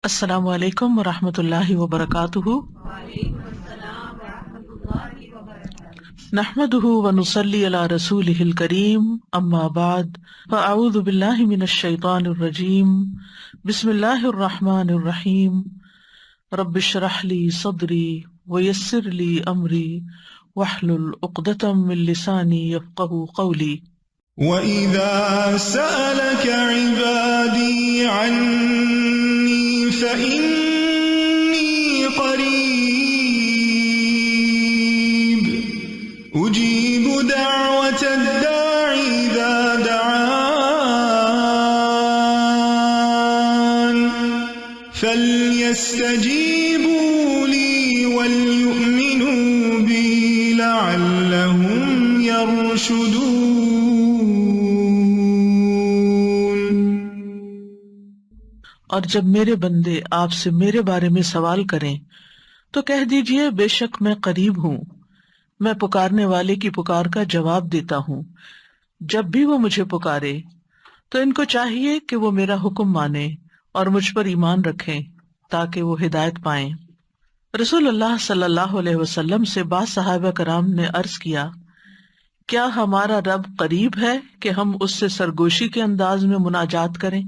السلام علیکم ورحمۃ اللہ وبرکاتہ۔ نحمده ونصلی علی رسولہ الکریم، اما بعد فاعوذ باللہ من الشیطان الرجیم، بسم اللہ الرحمن الرحیم۔ رب اشرح لی صدری ویسر لی امری واحلل عقدۃ من لسانی یفقہوا قولی۔ وَإِذَا سَأَلَكَ عِبَادِي عَنِّي فَإِنِّي قَرِيبٌ أُجِيبُ دَعْوَةَ الدَّاعِ إِذَا دَعَانِ فَلْيَسْتَجِيبُوا لِي وَلْيُؤْمِنُوا بِي لَعَلَّهُمْ يَرْشُدُونَ۔ اور جب میرے بندے آپ سے میرے بارے میں سوال کریں تو کہہ دیجئے بے شک میں قریب ہوں، میں پکارنے والے کی پکار کا جواب دیتا ہوں۔ جب بھی وہ مجھے پکارے تو ان کو چاہیے کہ وہ میرا حکم مانیں اور مجھ پر ایمان رکھیں تاکہ وہ ہدایت پائیں۔ رسول اللہ صلی اللہ علیہ وسلم سے بعض صحابہ کرام نے عرض کیا، کیا ہمارا رب قریب ہے کہ ہم اس سے سرگوشی کے انداز میں مناجات کریں،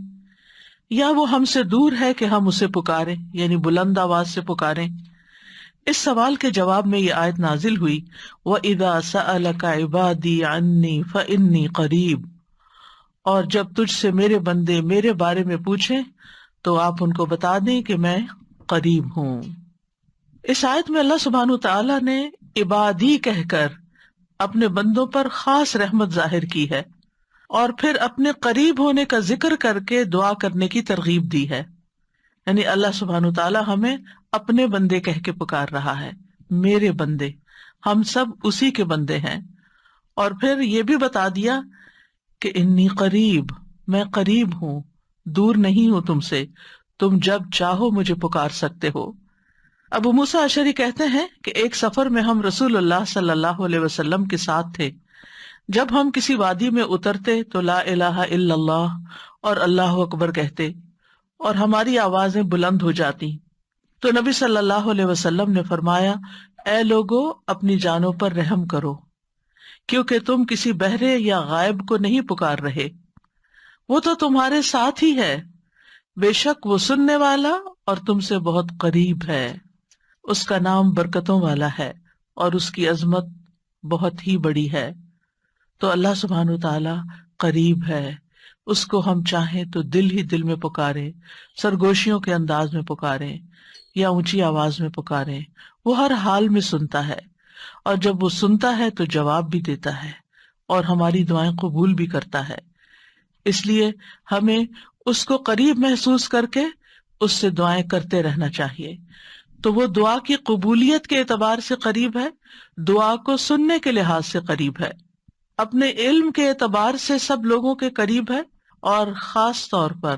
یا وہ ہم سے دور ہے کہ ہم اسے پکاریں، یعنی بلند آواز سے پکاریں؟ اس سوال کے جواب میں یہ آیت نازل ہوئی، وَإِذَا سَأَلَكَ عِبَادِي عَنِّي فَإِنِّي قَرِيبٌ، اور جب تجھ سے میرے بندے میرے بارے میں پوچھیں تو آپ ان کو بتا دیں کہ میں قریب ہوں۔ اس آیت میں اللہ سبحانہ وتعالیٰ نے عبادی کہہ کر اپنے بندوں پر خاص رحمت ظاہر کی ہے، اور پھر اپنے قریب ہونے کا ذکر کر کے دعا کرنے کی ترغیب دی ہے۔ یعنی اللہ سبحانہ وتعالیٰ ہمیں اپنے بندے کہہ کے پکار رہا ہے، میرے بندے، ہم سب اسی کے بندے ہیں۔ اور پھر یہ بھی بتا دیا کہ انی قریب، میں قریب ہوں، دور نہیں ہوں تم سے، تم جب چاہو مجھے پکار سکتے ہو۔ ابو موسیٰ اشعری کہتے ہیں کہ ایک سفر میں ہم رسول اللہ صلی اللہ علیہ وسلم کے ساتھ تھے۔ جب ہم کسی وادی میں اترتے تو لا الہ الا اللہ اور اللہ اکبر کہتے اور ہماری آوازیں بلند ہو جاتی، تو نبی صلی اللہ علیہ وسلم نے فرمایا، اے لوگو اپنی جانوں پر رحم کرو، کیونکہ تم کسی بہرے یا غائب کو نہیں پکار رہے، وہ تو تمہارے ساتھ ہی ہے، بے شک وہ سننے والا اور تم سے بہت قریب ہے۔ اس کا نام برکتوں والا ہے اور اس کی عظمت بہت ہی بڑی ہے۔ تو اللہ سبحانہ وتعالیٰ قریب ہے، اس کو ہم چاہیں تو دل ہی دل میں پکاریں، سرگوشیوں کے انداز میں پکاریں یا اونچی آواز میں پکاریں، وہ ہر حال میں سنتا ہے، اور جب وہ سنتا ہے تو جواب بھی دیتا ہے اور ہماری دعائیں قبول بھی کرتا ہے۔ اس لیے ہمیں اس کو قریب محسوس کر کے اس سے دعائیں کرتے رہنا چاہیے۔ تو وہ دعا کی قبولیت کے اعتبار سے قریب ہے، دعا کو سننے کے لحاظ سے قریب ہے، اپنے علم کے اعتبار سے سب لوگوں کے قریب ہے، اور خاص طور پر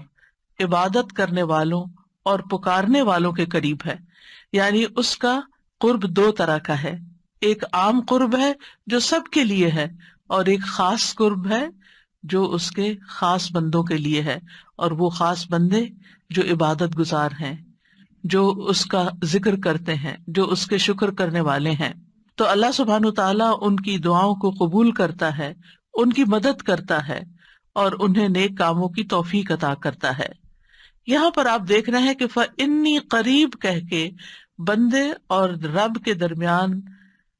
عبادت کرنے والوں اور پکارنے والوں کے قریب ہے۔ یعنی اس کا قرب دو طرح کا ہے، ایک عام قرب ہے جو سب کے لیے ہے، اور ایک خاص قرب ہے جو اس کے خاص بندوں کے لیے ہے، اور وہ خاص بندے جو عبادت گزار ہیں، جو اس کا ذکر کرتے ہیں، جو اس کے شکر کرنے والے ہیں۔ تو اللہ سبحانہ تعالیٰ ان کی دعاؤں کو قبول کرتا ہے، ان کی مدد کرتا ہے، اور انہیں نیک کاموں کی توفیق عطا کرتا ہے۔ یہاں پر آپ دیکھ رہے ہیں کہ فَإِنِّي قریب کہہ کے بندے اور رب کے درمیان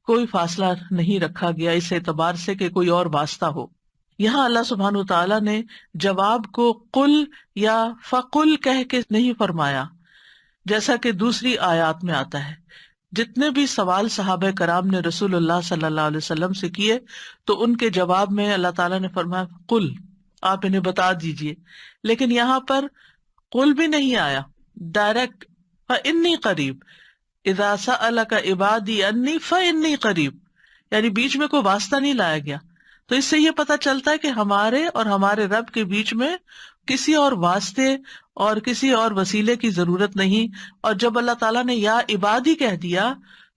کوئی فاصلہ نہیں رکھا گیا اس اعتبار سے کہ کوئی اور واسطہ ہو۔ یہاں اللہ سبحانہ تعالیٰ نے جواب کو قل یا فقل کہہ کے نہیں فرمایا، جیسا کہ دوسری آیات میں آتا ہے۔ جتنے بھی سوال صحابہ کرام نے رسول اللہ صلی اللہ علیہ وسلم سے کیے تو ان کے جواب میں اللہ تعالیٰ نے فرمایا قل، آپ انہیں بتا دیجئے، لیکن یہاں پر قل بھی نہیں آیا، ڈائریکٹ فإنی قریب، اذا سألک عبادی انی فإنی قریب، یعنی بیچ میں کوئی واسطہ نہیں لایا گیا۔ تو اس سے یہ پتہ چلتا ہے کہ ہمارے اور ہمارے رب کے بیچ میں کسی اور واسطے اور کسی اور وسیلے کی ضرورت نہیں۔ اور جب اللہ تعالیٰ نے یا عبادی کہہ دیا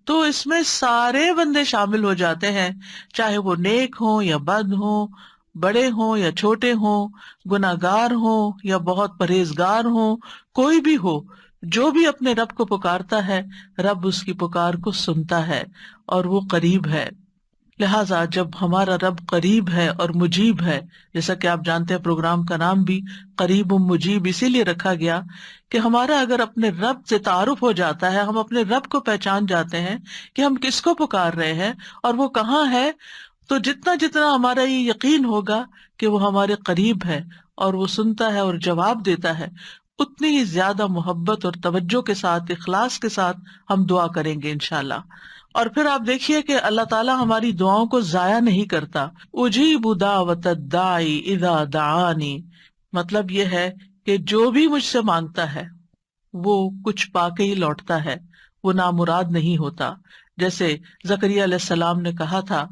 تو اس میں سارے بندے شامل ہو جاتے ہیں، چاہے وہ نیک ہوں یا بد ہوں، بڑے ہوں یا چھوٹے ہوں، گناہگار ہوں یا بہت پرہیزگار ہوں، کوئی بھی ہو، جو بھی اپنے رب کو پکارتا ہے، رب اس کی پکار کو سنتا ہے اور وہ قریب ہے۔ لہٰذا جب ہمارا رب قریب ہے اور مجیب ہے، جیسا کہ آپ جانتے ہیں پروگرام کا نام بھی قریب مجیب اسی لیے رکھا گیا کہ ہمارا اگر اپنے رب سے تعارف ہو جاتا ہے، ہم اپنے رب کو پہچان جاتے ہیں کہ ہم کس کو پکار رہے ہیں اور وہ کہاں ہے، تو جتنا جتنا ہمارا یہ یقین ہوگا کہ وہ ہمارے قریب ہے اور وہ سنتا ہے اور جواب دیتا ہے، اتنی ہی زیادہ محبت اور توجہ کے ساتھ، اخلاص کے ساتھ ہم دعا کریں گے انشاءاللہ۔ اور پھر آپ دیکھیے کہ اللہ تعالیٰ ہماری دعاؤں کو ضائع نہیں کرتا۔ اجیب دعوت الداعی اذا دعانی، مطلب یہ ہے کہ جو بھی مجھ سے مانگتا ہے وہ کچھ پا کے ہی لوٹتا ہے، وہ نامراد نہیں ہوتا۔ جیسے زکریا علیہ السلام نے کہا تھا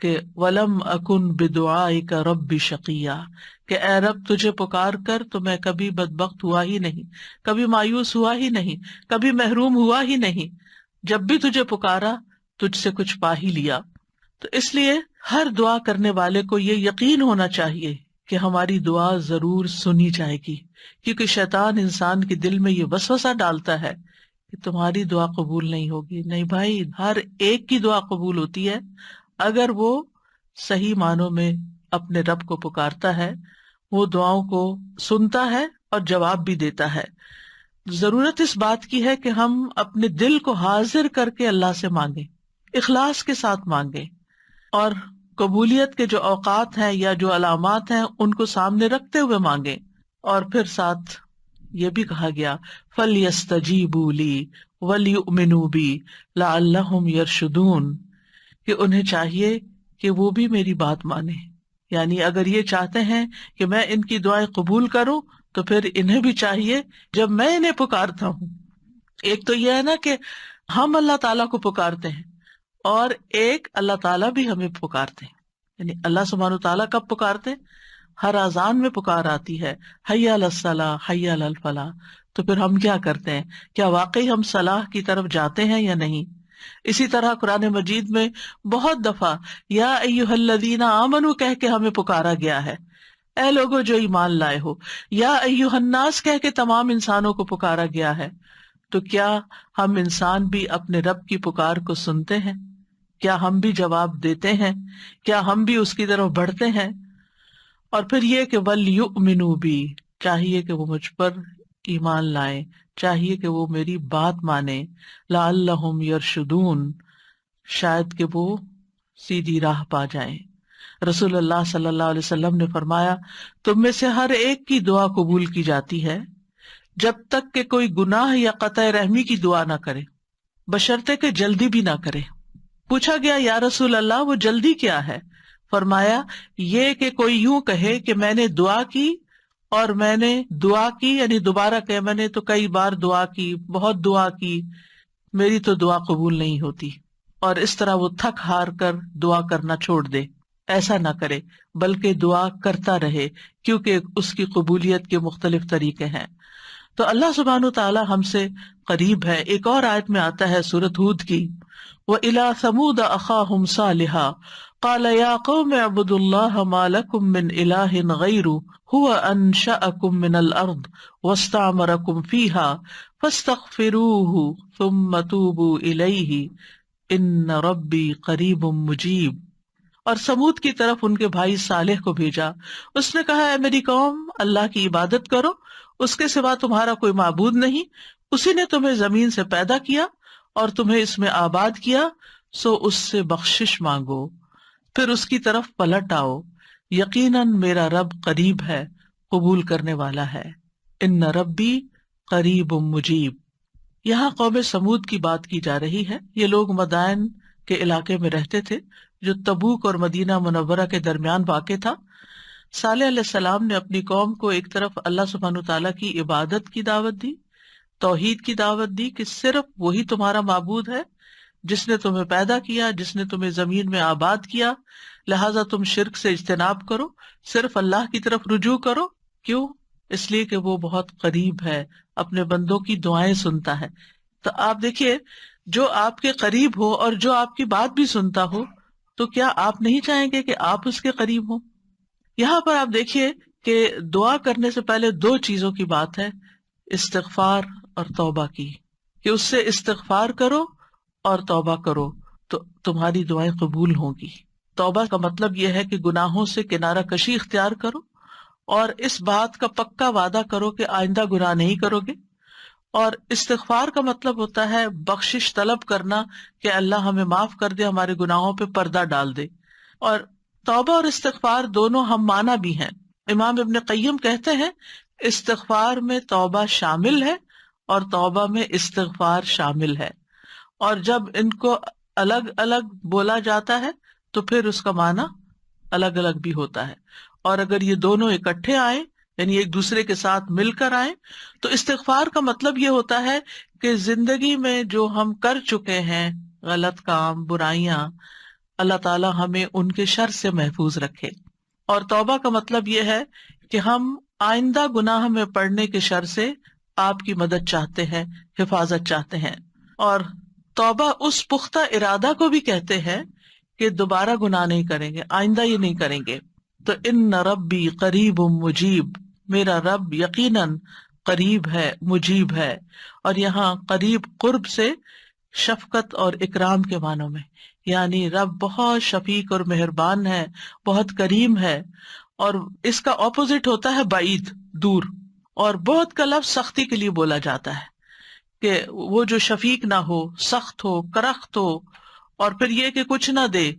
کہ وَلَمْ أَكُنْ بِدُعَائِكَ رَبِّ شَقِيًّا، کہ اے رب تجھے پکار کر تو میں کبھی بدبخت ہوا ہی نہیں، کبھی مایوس ہوا ہی نہیں، کبھی محروم ہوا ہی نہیں، جب بھی تجھے پکارا تجھ سے کچھ پا ہی لیا۔ تو اس لیے ہر دعا کرنے والے کو یہ یقین ہونا چاہیے کہ ہماری دعا ضرور سنی جائے گی، کیونکہ شیطان انسان کے دل میں یہ وسوسہ ڈالتا ہے کہ تمہاری دعا قبول نہیں ہوگی۔ نہیں بھائی، ہر ایک کی دعا قبول ہوتی ہے اگر وہ صحیح معنوں میں اپنے رب کو پکارتا ہے، وہ دعاؤں کو سنتا ہے اور جواب بھی دیتا ہے۔ ضرورت اس بات کی ہے کہ ہم اپنے دل کو حاضر کر کے اللہ سے مانگیں، اخلاص کے ساتھ مانگیں، اور قبولیت کے جو اوقات ہیں یا جو علامات ہیں ان کو سامنے رکھتے ہوئے مانگیں۔ اور پھر ساتھ یہ بھی کہا گیا فَلْيَسْتَجِيبُوا لِي وَلْيُؤْمِنُوا بِي لَعَلَّهُمْ يَرْشُدُونَ، کہ انہیں چاہیے کہ وہ بھی میری بات مانیں، یعنی اگر یہ چاہتے ہیں کہ میں ان کی دعائیں قبول کروں تو پھر انہیں بھی چاہیے جب میں انہیں پکارتا ہوں، ایک تو یہ ہے نا کہ ہم اللہ تعالیٰ کو پکارتے ہیں، اور ایک اللہ تعالیٰ بھی ہمیں پکارتے ہیں۔ یعنی اللہ سبحانہ تعالیٰ کب پکارتے ہیں؟ ہر اذان میں پکار آتی ہے، حی علی الصلاح حی علی الفلاح، تو پھر ہم کیا کرتے ہیں؟ کیا واقعی ہم صلاح کی طرف جاتے ہیں یا نہیں؟ اسی طرح قرآن مجید میں بہت دفعہ یا ایھا الذین آمنوا کہہ کے ہمیں پکارا گیا ہے، اے لوگوں جو ایمان لائے ہو، یا ایھا الناس کہہ کے تمام انسانوں کو پکارا گیا ہے۔ تو کیا ہم انسان بھی اپنے رب کی پکار کو سنتے ہیں؟ کیا ہم بھی جواب دیتے ہیں؟ کیا ہم بھی اس کی طرف بڑھتے ہیں؟ اور پھر یہ کہ وَلْيُؤْمِنُوا بِي، چاہیے کہ وہ مجھ پر ایمان لائیں، چاہیے کہ وہ میری بات مانیں، لَعَلَّهُمْ يَرْشُدُونَ، شاید کہ وہ سیدھی راہ پا جائیں۔ رسول اللہ صلی اللہ علیہ وسلم نے فرمایا تم میں سے ہر ایک کی دعا قبول کی جاتی ہے جب تک کہ کوئی گناہ یا قطع رحمی کی دعا نہ کرے، بشرطے کہ جلدی بھی نہ کرے۔ پوچھا گیا یا رسول اللہ وہ جلدی کیا ہے؟ فرمایا یہ کہ کوئی یوں کہے کہ میں نے دعا کی اور میں نے دعا کی، یعنی دوبارہ کہ میں نے تو کئی بار دعا کی، بہت دعا کی، میری تو دعا قبول نہیں ہوتی، اور اس طرح وہ تھک ہار کر دعا کرنا چھوڑ دے۔ ایسا نہ کرے بلکہ دعا کرتا رہے، کیونکہ اس کی قبولیت کے مختلف طریقے ہیں۔ تو اللہ سبحانہ تعالی ہم سے قریب ہے۔ ایک اور آیت میں آتا ہے سورۃ ہود کی، وَإِلَىٰ ثَمُودَ أَخَاهُمْ صَالِحًا قَالَ يَا قَوْمِ اعْبُدُوا اللَّهَ مَا لَكُم مِّنْ إِلَٰهٍ غَيْرُهُ هُوَ أَنشَأَكُم مِّنَ الْأَرْضِ وَاسْتَعْمَرَكُم فِيهَا فَاسْتَغْفِرُوهُ ثُمَّ تُوبُوا إِلَيْهِ إِنَّ رَبِّي قَرِيبٌ مُّجِيبٌ۔ اور سمود کی طرف ان کے بھائی صالح کو بھیجا، اس نے کہا اے میری قوم، اللہ کی عبادت کرو، اس کے سوا تمہارا کوئی معبود نہیں، اسی نے تمہیں زمین سے پیدا کیا اور تمہیں اس میں آباد کیا، سو اس سے بخشش مانگو، پھر اس کی طرف پلٹ آؤ، یقیناً میرا رب قریب ہے، قبول کرنے والا ہے۔ ان ربی قریب مجیب۔ یہاں قوم سمود کی بات کی جا رہی ہے۔ یہ لوگ مدائن کے علاقے میں رہتے تھے جو تبوک اور مدینہ منورہ کے درمیان واقع تھا۔ صالح علیہ السلام نے اپنی قوم کو ایک طرف اللہ سبحانہ تعالیٰ کی عبادت کی دعوت دی، توحید کی دعوت دی کہ صرف وہی تمہارا معبود ہے جس نے تمہیں پیدا کیا، جس نے تمہیں زمین میں آباد کیا، لہٰذا تم شرک سے اجتناب کرو، صرف اللہ کی طرف رجوع کرو۔ کیوں؟ اس لیے کہ وہ بہت قریب ہے، اپنے بندوں کی دعائیں سنتا ہے۔ تو آپ دیکھیے، جو آپ کے قریب ہو اور جو آپ کی بات بھی سنتا ہو، تو کیا آپ نہیں چاہیں گے کہ آپ اس کے قریب ہوں؟ یہاں پر آپ دیکھیے کہ دعا کرنے سے پہلے دو چیزوں کی بات ہے استغفار اور توبہ کی، کہ اس سے استغفار کرو اور توبہ کرو تو تمہاری دعائیں قبول ہوں گی۔ توبہ کا مطلب یہ ہے کہ گناہوں سے کنارہ کشی اختیار کرو اور اس بات کا پکا وعدہ کرو کہ آئندہ گناہ نہیں کرو گے۔ اور استغفار کا مطلب ہوتا ہے بخشش طلب کرنا کہ اللہ ہمیں معاف کر دے، ہمارے گناہوں پہ پردہ ڈال دے۔ اور توبہ اور استغفار دونوں ہم معنی بھی ہیں۔ امام ابن قیم کہتے ہیں استغفار میں توبہ شامل ہے اور توبہ میں استغفار شامل ہے، اور جب ان کو الگ الگ بولا جاتا ہے تو پھر اس کا معنی الگ الگ بھی ہوتا ہے، اور اگر یہ دونوں اکٹھے آئیں یعنی ایک دوسرے کے ساتھ مل کر آئیں تو استغفار کا مطلب یہ ہوتا ہے کہ زندگی میں جو ہم کر چکے ہیں غلط کام، برائیاں، اللہ تعالی ہمیں ان کے شر سے محفوظ رکھے۔ اور توبہ کا مطلب یہ ہے کہ ہم آئندہ گناہ میں پڑنے کے شر سے آپ کی مدد چاہتے ہیں، حفاظت چاہتے ہیں۔ اور توبہ اس پختہ ارادہ کو بھی کہتے ہیں کہ دوبارہ گناہ نہیں کریں گے، آئندہ یہ نہیں کریں گے۔ تو ان ربی قریب مجیب، میرا رب یقیناً قریب ہے، مجیب ہے۔ اور یہاں قریب قرب سے شفقت اور اکرام کے معنوں میں، یعنی رب بہت شفیق اور مہربان ہے، بہت کریم ہے۔ اور اس کا اپوزٹ ہوتا ہے بعید، دور۔ اور بہت کا لفظ سختی کے لیے بولا جاتا ہے کہ وہ جو شفیق نہ ہو، سخت ہو، کرخت ہو، اور پھر یہ کہ کچھ نہ دے،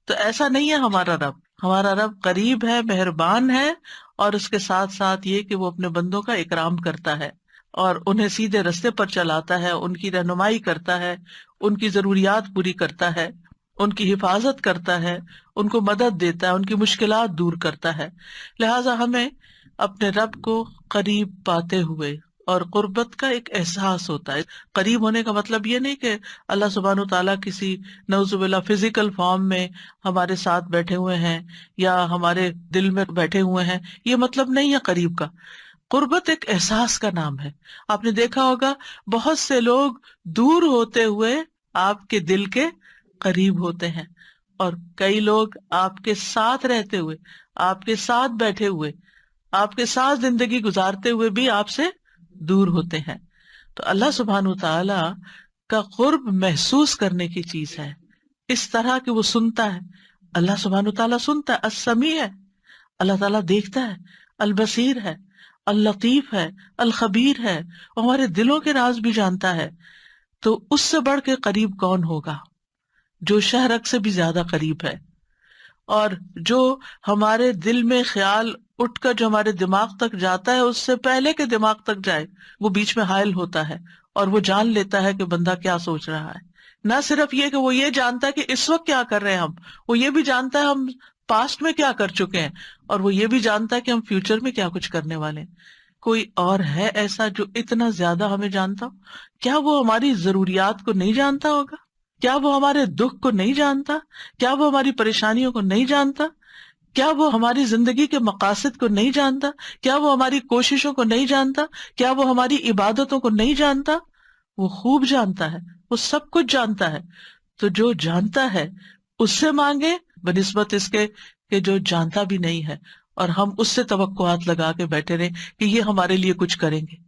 تو ایسا نہیں ہے ہمارا رب۔ ہمارا رب قریب ہے، مہربان ہے، اور اس کے ساتھ ساتھ یہ کہ وہ اپنے بندوں کا اکرام کرتا ہے اور انہیں سیدھے رستے پر چلاتا ہے، ان کی رہنمائی کرتا ہے، ان کی ضروریات پوری کرتا ہے، ان کی حفاظت کرتا ہے، ان کو مدد دیتا ہے، ان کی مشکلات دور کرتا ہے۔ لہٰذا ہمیں اپنے رب کو قریب پاتے ہوئے، اور قربت کا ایک احساس ہوتا ہے۔ قریب ہونے کا مطلب یہ نہیں کہ اللہ سبحانہ وتعالیٰ کسی نعوذ باللہ فزیکل فارم میں ہمارے ساتھ بیٹھے ہوئے ہیں یا ہمارے دل میں بیٹھے ہوئے ہیں، یہ مطلب نہیں ہے قریب کا۔ قربت ایک احساس کا نام ہے۔ آپ نے دیکھا ہوگا بہت سے لوگ دور ہوتے ہوئے آپ کے دل کے قریب ہوتے ہیں، اور کئی لوگ آپ کے ساتھ رہتے ہوئے، آپ کے ساتھ بیٹھے ہوئے، آپ کے ساتھ زندگی گزارتے ہوئے بھی آپ سے دور ہوتے ہیں۔ تو اللہ سبحانہ وتعالی کا قرب محسوس کرنے کی چیز ہے، اس طرح کہ وہ سنتا ہے۔ اللہ سبحانہ وتعالی سنتا ہے، السمیع ہے، اللہ تعالیٰ دیکھتا ہے، البصیر ہے، اللطیف ہے، الخبیر ہے، وہ ہمارے دلوں کے راز بھی جانتا ہے۔ تو اس سے بڑھ کے قریب کون ہوگا جو شہرک سے بھی زیادہ قریب ہے، اور جو ہمارے دل میں خیال اٹھ کر جو ہمارے دماغ تک جاتا ہے اس سے پہلے کہ دماغ تک جائے وہ بیچ میں حائل ہوتا ہے، اور وہ جان لیتا ہے کہ بندہ کیا سوچ رہا ہے۔ نہ صرف یہ کہ وہ یہ جانتا ہے کہ اس وقت کیا کر رہے ہیں ہم، وہ یہ بھی جانتا ہے ہم پاسٹ میں کیا کر چکے ہیں، اور وہ یہ بھی جانتا ہے کہ ہم فیوچر میں کیا کچھ کرنے والے ہیں۔ کوئی اور ہے ایسا جو اتنا زیادہ ہمیں جانتا ہو؟ کیا وہ ہماری ضروریات کو نہیں جانتا ہوگا؟ کیا وہ ہمارے دکھ کو نہیں جانتا؟ کیا وہ ہماری پریشانیوں کو نہیں جانتا؟ کیا وہ ہماری زندگی کے مقاصد کو نہیں جانتا؟ کیا وہ ہماری کوششوں کو نہیں جانتا؟ کیا وہ ہماری عبادتوں کو نہیں جانتا؟ وہ خوب جانتا ہے، وہ سب کچھ جانتا ہے۔ تو جو جانتا ہے اس سے مانگے بنسبت اس کے کہ جو جانتا بھی نہیں ہے، اور ہم اس سے توقعات لگا کے بیٹھے رہیں کہ یہ ہمارے لیے کچھ کریں گے۔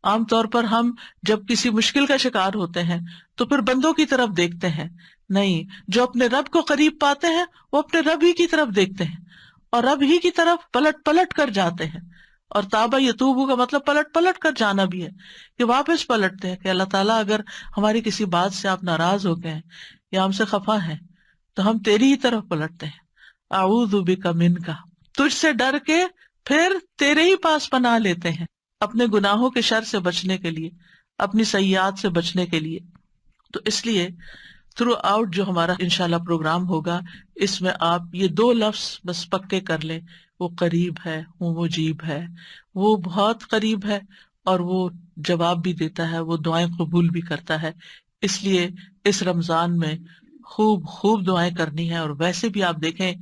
عام طور پر ہم جب کسی مشکل کا شکار ہوتے ہیں تو پھر بندوں کی طرف دیکھتے ہیں، نہیں، جو اپنے رب کو قریب پاتے ہیں وہ اپنے رب ہی کی طرف دیکھتے ہیں اور رب ہی کی طرف پلٹ پلٹ کر جاتے ہیں۔ اور تابہ یتوبو کا مطلب پلٹ پلٹ کر جانا بھی ہے، کہ واپس پلٹتے ہیں کہ اللہ تعالیٰ اگر ہماری کسی بات سے آپ ناراض ہو گئے ہیں یا ہم سے خفا ہیں تو ہم تیری ہی طرف پلٹتے ہیں۔ اعوذ بک منک، تجھ سے ڈر کے پھر تیرے ہی پاس پناہ لیتے ہیں، اپنے گناہوں کے شر سے بچنے کے لیے، اپنی سیئات سے بچنے کے لیے۔ تو اس لیے تھرو آؤٹ جو ہمارا انشاءاللہ پروگرام ہوگا، اس میں آپ یہ دو لفظ بس پکے کر لیں، وہ قریب ہے، وہ مجیب ہے، وہ بہت قریب ہے، اور وہ جواب بھی دیتا ہے، وہ دعائیں قبول بھی کرتا ہے۔ اس لیے اس رمضان میں خوب خوب دعائیں کرنی ہے۔ اور ویسے بھی آپ دیکھیں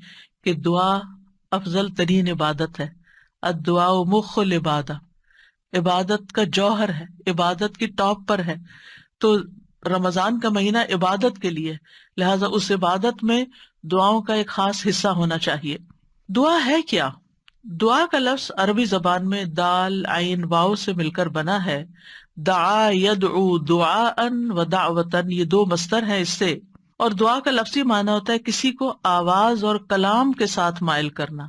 کہ دعا افضل ترین عبادت ہے، الدعاء مخ العبادہ، عبادت کا جوہر ہے، عبادت کی ٹاپ پر ہے۔ تو رمضان کا مہینہ عبادت کے لیے، لہٰذا اس عبادت میں دعاؤں کا ایک خاص حصہ ہونا چاہیے۔ دعا ہے کیا؟ دعا کا لفظ عربی زبان میں دال عین واو سے مل کر بنا ہے. دعا یدعو دعاء و دعوتن، یہ دو مصدر ہیں اس سے. اور دعا کا لفظی معنی ہوتا ہے کسی کو آواز اور کلام کے ساتھ مائل کرنا،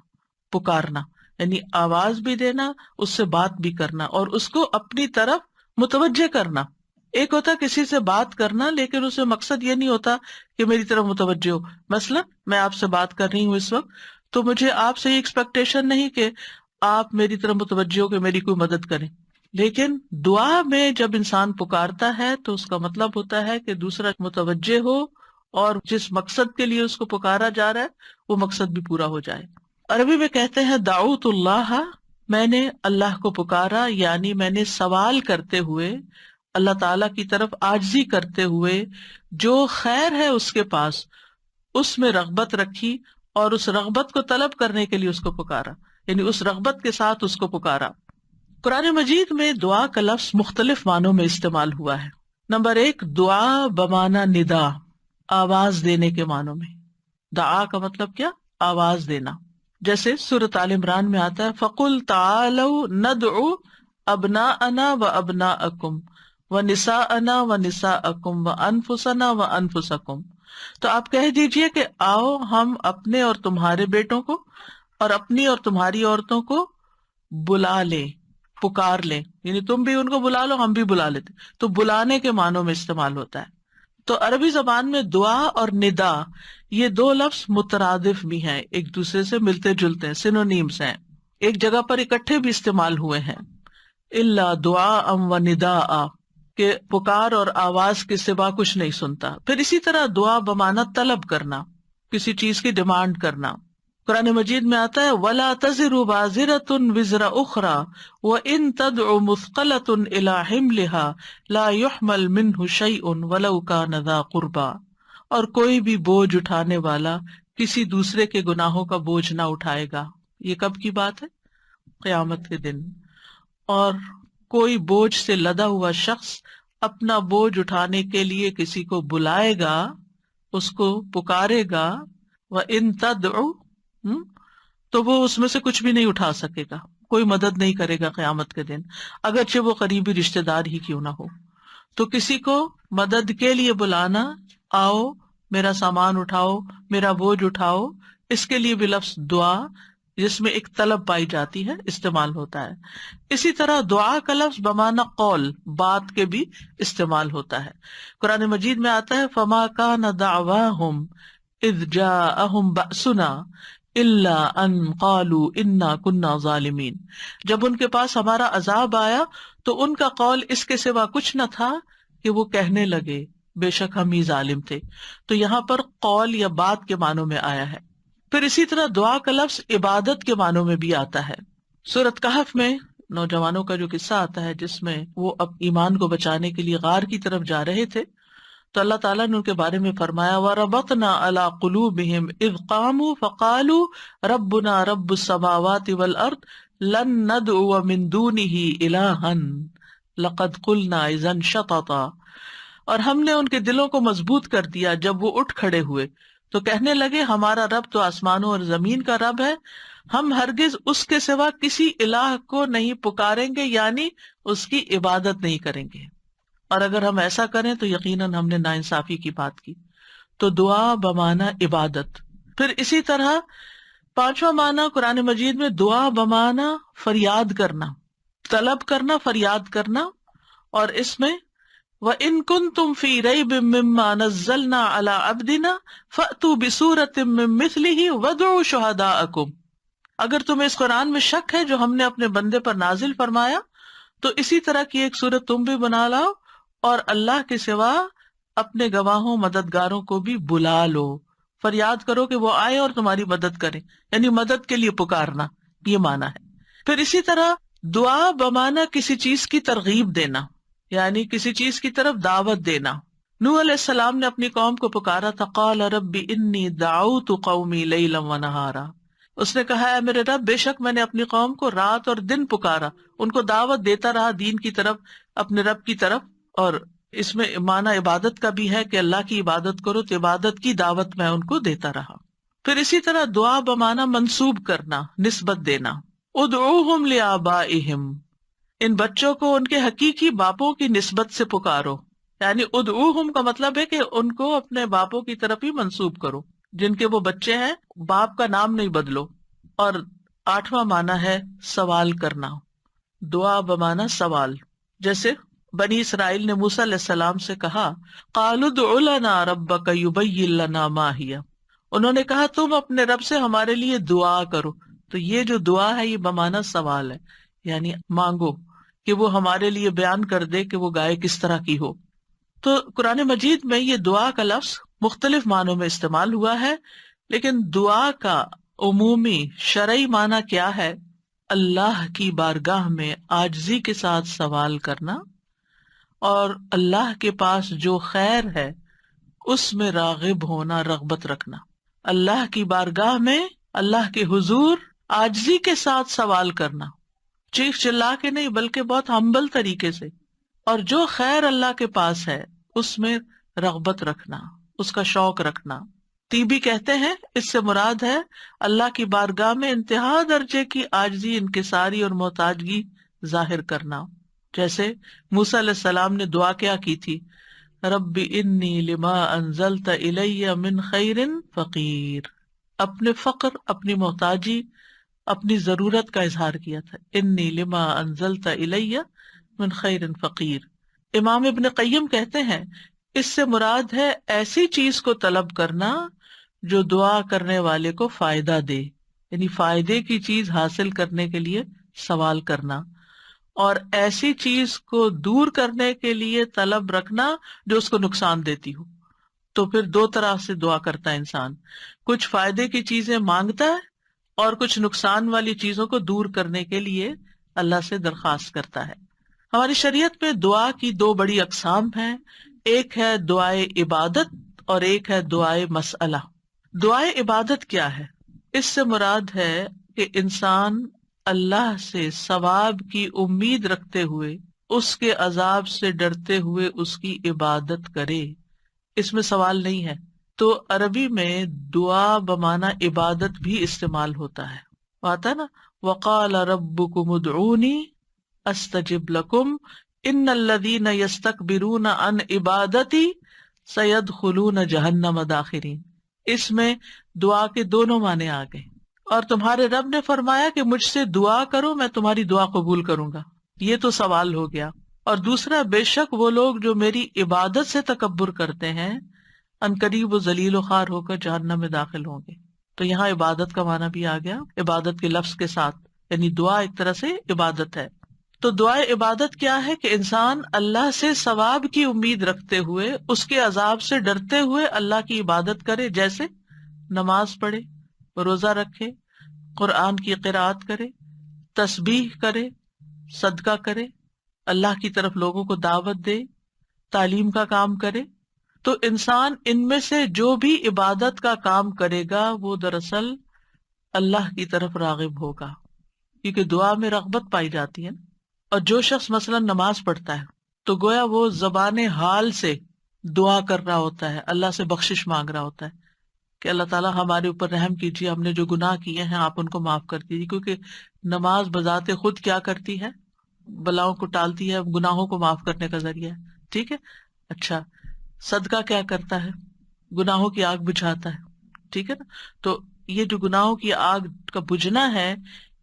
پکارنا، یعنی آواز بھی دینا، اس سے بات بھی کرنا اور اس کو اپنی طرف متوجہ کرنا. ایک ہوتا ہے کسی سے بات کرنا لیکن اس میں مقصد یہ نہیں ہوتا کہ میری طرف متوجہ ہو. مثلا میں آپ سے بات کر رہی ہوں اس وقت، تو مجھے آپ سے یہ ایکسپیکٹیشن نہیں کہ آپ میری طرف متوجہ ہو کہ میری کوئی مدد کریں. لیکن دعا میں جب انسان پکارتا ہے تو اس کا مطلب ہوتا ہے کہ دوسرا متوجہ ہو اور جس مقصد کے لیے اس کو پکارا جا رہا ہے وہ مقصد بھی پورا ہو جائے. عربی میں کہتے ہیں دعوت اللہ، میں نے اللہ کو پکارا، یعنی میں نے سوال کرتے ہوئے، اللہ تعالی کی طرف عاجزی کرتے ہوئے، جو خیر ہے اس کے پاس اس میں رغبت رکھی اور اس رغبت کو طلب کرنے کے لیے اس کو پکارا، یعنی اس رغبت کے ساتھ اس کو پکارا. قرآن مجید میں دعا کا لفظ مختلف معنوں میں استعمال ہوا ہے. نمبر 1، دعا بمعنی ندا، آواز دینے کے معنوں میں. دعا کا مطلب کیا؟ آواز دینا. جیسے سورۃ آل عمران میں آتا ہے فَقُلْ تَعَالَوْا نَدْعُ أَبْنَاءَنَا وَأَبْنَاءَكُمْ وَنِسَاءَنَا وَنِسَاءَكُمْ وَأَنفُسَنَا وَأَنفُسَكُمْ. تو آپ کہہ دیجئے کہ آؤ ہم اپنے اور تمہارے بیٹوں کو اور اپنی اور تمہاری عورتوں کو بلا لیں، پکار لیں، یعنی تم بھی ان کو بلا لو، ہم بھی بلا لیتے. تو بلانے کے معنوں میں استعمال ہوتا ہے. تو عربی زبان میں دعا اور ندا یہ دو لفظ مترادف بھی ہیں، ایک دوسرے سے ملتے جلتے ہیں، سینونیمز ہیں، ایک جگہ پر اکٹھے بھی استعمال ہوئے ہیں. الا دعاء و نداء، کہ پکار اور آواز کے سوا کچھ نہیں سنتا. پھر اسی طرح دعا بمعنی طلب کرنا، کسی چیز کی ڈیمانڈ کرنا. قرآن مجید میں آتا ہے وَلَا تَزِرُ وَازِرَةٌ وِزْرَ أُخْرَى وَإِن تَدْعُ مُثْقَلَةٌ إِلَىٰ حِمْلِهَا لَا يُحْمَلْ مِنْهُ شَيْءٌ وَلَوْ كَانَ ذَا قُرْبَىٰ. اور کوئی بھی بوجھ اٹھانے والا کسی دوسرے کے گناہوں کا بوجھ نہ اٹھائے گا. یہ کب کی بات ہے؟ قیامت کے دن. اور کوئی بوجھ سے لدا ہوا شخص اپنا بوجھ اٹھانے کے لیے کسی کو بلائے گا، اس کو پکارے گا، وَإِن تَدْعُ، تو وہ اس میں سے کچھ بھی نہیں اٹھا سکے گا، کوئی مدد نہیں کرے گا قیامت کے دن، اگرچہ وہ قریبی رشتہ دار ہی کیوں نہ ہو. تو کسی کو مدد کے لیے بلانا، آؤ میرا سامان اٹھاؤ، میرا بوجھ اٹھاؤ، اس کے لیے بھی لفظ دعا جس میں ایک طلب پائی جاتی ہے استعمال ہوتا ہے. اسی طرح دعا کا لفظ بمعنی قول، بات کے بھی استعمال ہوتا ہے. قرآن مجید میں آتا ہے فَمَا كَانَ دَعْوَاهُمْ إِذْ جَاءَهُمْ بَأْسُنَا إِلَّا أَنْ قَالُوا إِنَّا كُنَّا ظَالِمِينَ. جب ان کے پاس ہمارا عذاب آیا تو ان کا قول اس کے سوا کچھ نہ تھا کہ وہ کہنے لگے بے شک ہم ہی ظالم تھے. تو یہاں پر قول یا بات کے معنوں میں آیا ہے. پھر اسی طرح دعا کا لفظ عبادت کے معنوں میں بھی آتا ہے. سورۃ کہف میں نوجوانوں کا جو قصہ آتا ہے جس میں وہ اب ایمان کو بچانے کے لیے غار کی طرف جا رہے تھے، تو اللہ تعالیٰ نے ان کے بارے میں فرمایا وَرَبَطْنَا عَلَىٰ قُلُوبِهِمْ إِذْ قَامُوا فَقَالُوا رَبُّنَا رَبُّ السَّمَاوَاتِ وَالْأَرْضِ لَن نَّدْعُوَ مِن دُونِهِ إِلَٰهًا لَقَدْ قُلْنَا إِذًا شَطَطًا. اور ہم نے ان کے دلوں کو مضبوط کر دیا جب وہ اٹھ کھڑے ہوئے تو کہنے لگے ہمارا رب تو آسمانوں اور زمین کا رب ہے، ہم ہرگز اس کے سوا کسی الہ کو نہیں پکاریں گے، یعنی اس کی عبادت نہیں کریں گے. اور اگر ہم ایسا کریں تو یقیناً ہم نے ناانصافی کی بات کی. تو دعا بمعنی عبادت. پھر اسی طرح پانچواں معنی قرآن مجید میں دعا بمعنی فریاد کرنا، طلب کرنا، فریاد کرنا. اور اس میں وَإِن كُنتُمْ فِي رَيْبٍ مِّمَّا نَزَّلْنَا عَلَىٰ عَبْدِنَا فَأْتُوا بِسُورَةٍ مِّن مِّثْلِهِ وَادْعُوا شُهَدَاءَكُمْ. اگر تمہیں اس قرآن میں شک ہے جو ہم نے اپنے بندے پر نازل فرمایا تو اسی طرح کی ایک سورت تم بھی بنا لاؤ اور اللہ کے سوا اپنے گواہوں مددگاروں کو بھی بلا لو. فریاد کرو کہ وہ آئے اور تمہاری مدد کریں، یعنی مدد کے لیے پکارنا، یہ معنی ہے. پھر اسی طرح دعا بمعنی کسی چیز کی ترغیب دینا، یعنی کسی چیز کی طرف دعوت دینا. نوح علیہ السلام نے اپنی قوم کو پکارا تھا قال رب انی دعوت قومی لیلا ونہارا. اس نے کہا ہے میرے رب بے شک میں نے اپنی قوم کو رات اور دن پکارا، ان کو دعوت دیتا رہا دین کی طرف، اپنے رب کی طرف. اور اس میں معنی عبادت کا بھی ہے کہ اللہ کی عبادت کرو، تو عبادت کی دعوت میں ان کو دیتا رہا. پھر اسی طرح دعا بمعنی منسوب کرنا، نسبت دینا. ادعوہم لآبائہم، ان بچوں کو ان کے حقیقی باپوں کی نسبت سے پکارو، یعنی ادعوہم کا مطلب ہے کہ ان کو اپنے باپوں کی طرف ہی منسوب کرو، جن کے وہ بچے ہیں باپ کا نام نہیں بدلو۔ اور 8واں معنی ہے سوال کرنا، دعا بمعنی سوال، جیسے بنی اسرائیل نے موسیٰ علیہ السلام سے کہا قالوا ادع لنا ربک یبین لنا ما ہی، انہوں نے کہا تم اپنے رب سے ہمارے لیے دعا کرو، تو یہ جو دعا ہے یہ بمعنی سوال ہے، یعنی مانگو کہ وہ ہمارے لیے بیان کر دے کہ وہ گائے کس طرح کی ہو۔ تو قرآن مجید میں یہ دعا کا لفظ مختلف معنوں میں استعمال ہوا ہے، لیکن دعا کا عمومی شرعی معنی کیا ہے؟ اللہ کی بارگاہ میں عاجزی کے ساتھ سوال کرنا اور اللہ کے پاس جو خیر ہے اس میں راغب ہونا، رغبت رکھنا۔ اللہ کی بارگاہ میں اللہ کے حضور عاجزی کے ساتھ سوال کرنا، چیخ چلا کے نہیں بلکہ بہت ہمبل طریقے سے، اور جو خیر اللہ کے پاس ہے اس میں رغبت رکھنا، اس کا شوق رکھنا۔ طیبی کہتے ہیں اس سے مراد ہے اللہ کی بارگاہ میں انتہا درجے کی عاجزی، انکساری اور محتاجگی ظاہر کرنا۔ جیسے موسیٰ علیہ السلام نے دعا کیا کی تھی، رب انی لما انزلت الی من خیر فقیر، اپنے فقر، اپنی محتاجی، اپنی ضرورت کا اظہار کیا تھا، انی لما انزلت الی من خیر فقیر۔ امام ابن قیم کہتے ہیں اس سے مراد ہے ایسی چیز کو طلب کرنا جو دعا کرنے والے کو فائدہ دے، یعنی فائدے کی چیز حاصل کرنے کے لیے سوال کرنا، اور ایسی چیز کو دور کرنے کے لیے طلب رکھنا جو اس کو نقصان دیتی ہو۔ تو پھر دو طرح سے دعا کرتا ہے انسان، کچھ فائدے کی چیزیں مانگتا ہے اور کچھ نقصان والی چیزوں کو دور کرنے کے لیے اللہ سے درخواست کرتا ہے۔ ہماری شریعت میں دعا کی دو بڑی اقسام ہیں، ایک ہے دعائے عبادت اور ایک ہے دعائے مسئلہ۔ دعائے عبادت کیا ہے؟ اس سے مراد ہے کہ انسان اللہ سے ثواب کی امید رکھتے ہوئے، اس کے عذاب سے ڈرتے ہوئے اس کی عبادت کرے، اس میں سوال نہیں ہے۔ تو عربی میں دعا بمعنی عبادت بھی استعمال ہوتا ہے، آتا نا وقال ربکم ادعونی استجب لکم ان الذین یستکبرون عن عبادتی سیدخلون جہنم داخرین۔ اس میں دعا کے دونوں معنی آ گئے، اور تمہارے رب نے فرمایا کہ مجھ سے دعا کرو میں تمہاری دعا قبول کروں گا، یہ تو سوال ہو گیا۔ اور دوسرا، بے شک وہ لوگ جو میری عبادت سے تکبر کرتے ہیں عنقریب و ذلیل و خوار ہو کر جہنم میں داخل ہوں گے۔ تو یہاں عبادت کا معنی بھی آ گیا عبادت کے لفظ کے ساتھ، یعنی دعا ایک طرح سے عبادت ہے۔ تو دعائے عبادت کیا ہے کہ انسان اللہ سے ثواب کی امید رکھتے ہوئے، اس کے عذاب سے ڈرتے ہوئے اللہ کی عبادت کرے، جیسے نماز پڑھے، روزہ رکھے، قرآن کی قرأت کرے، تسبیح کرے، صدقہ کرے، اللہ کی طرف لوگوں کو دعوت دے، تعلیم کا کام کرے۔ تو انسان ان میں سے جو بھی عبادت کا کام کرے گا وہ دراصل اللہ کی طرف راغب ہوگا، کیونکہ دعا میں رغبت پائی جاتی ہے۔ اور جو شخص مثلا نماز پڑھتا ہے تو گویا وہ زبان حال سے دعا کر رہا ہوتا ہے، اللہ سے بخشش مانگ رہا ہوتا ہے کہ اللہ تعالیٰ ہمارے اوپر رحم کیجیے، ہم نے جو گناہ کیے ہیں آپ ان کو معاف کر دیجیے، کیونکہ نماز بذات خود کیا کرتی ہے؟ بلاؤں کو ٹالتی ہے، گناہوں کو معاف کرنے کا ذریعہ ہے، ٹھیک ہے۔ اچھا، صدقہ کیا کرتا ہے؟ گناہوں کی آگ بجھاتا ہے، ٹھیک ہے نا۔ تو یہ جو گناہوں کی آگ کا بجھنا ہے،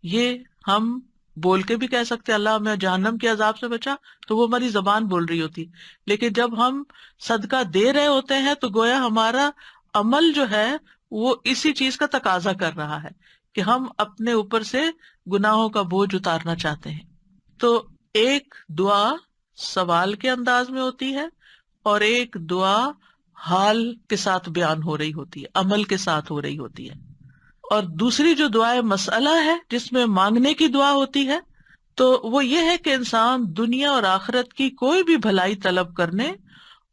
یہ ہم بول کے بھی کہہ سکتے اللہ ہمیں جہنم کے عذاب سے بچا، تو وہ ہماری زبان بول رہی ہوتی، لیکن جب ہم صدقہ دے رہے ہوتے ہیں تو گویا ہمارا عمل جو ہے وہ اسی چیز کا تقاضا کر رہا ہے کہ ہم اپنے اوپر سے گناہوں کا بوجھ اتارنا چاہتے ہیں۔ تو ایک دعا سوال کے انداز میں ہوتی ہے اور ایک دعا حال کے ساتھ بیان ہو رہی ہوتی ہے، عمل کے ساتھ ہو رہی ہوتی ہے۔ اور دوسری جو دعائے مسئلہ ہے جس میں مانگنے کی دعا ہوتی ہے، تو وہ یہ ہے کہ انسان دنیا اور آخرت کی کوئی بھی بھلائی طلب کرنے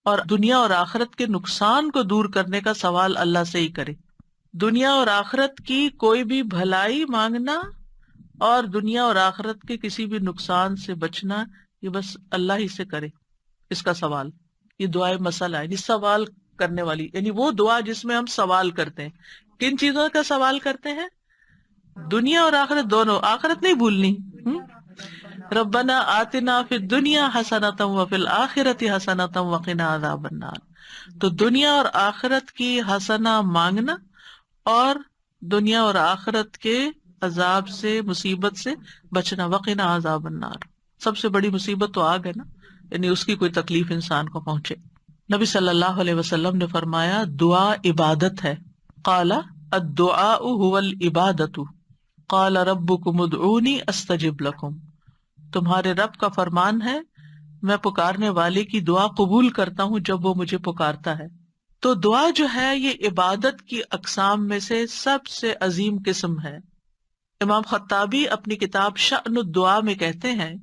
اور دنیا اور آخرت کے نقصان کو دور کرنے کا سوال اللہ سے ہی کرے۔ دنیا اور آخرت کی کوئی بھی بھلائی مانگنا اور دنیا اور آخرت کے کسی بھی نقصان سے بچنا، یہ بس اللہ ہی سے کرے اس کا سوال۔ یہ دعائے مسئلہ ہے، یعنی سوال کرنے والی، یعنی وہ دعا جس میں ہم سوال کرتے ہیں۔ کن چیزوں کا سوال کرتے ہیں؟ دنیا اور آخرت دونوں، آخرت نہیں بھولنی. ربنا آتنا فی الدنیا حسنۃ وفی الآخرۃ حسنۃ وقنا عذاب النار. تو دنیا اور آخرت کی حسنہ مانگنا اور دنیا اور آخرت کے عذاب سے، مصیبت سے بچنا. وقنا عذاب النار، سب سے بڑی مصیبت تو آگ ہے نا، یعنی اس کی کوئی تکلیف انسان کو پہنچے. نبی صلی اللہ علیہ وسلم نے فرمایا دعا عبادت ہے. قال الدعاء هو العبادۃ قال ربکم ادعونی استجب لکم. تمہارے رب کا فرمان ہے میں پکارنے والے کی دعا قبول کرتا ہوں جب وہ مجھے پکارتا ہے. تو دعا جو ہے یہ عبادت کی اقسام میں سے سب سے عظیم قسم ہے. امام خطابی اپنی کتاب شأن الدعا میں کہتے ہیں،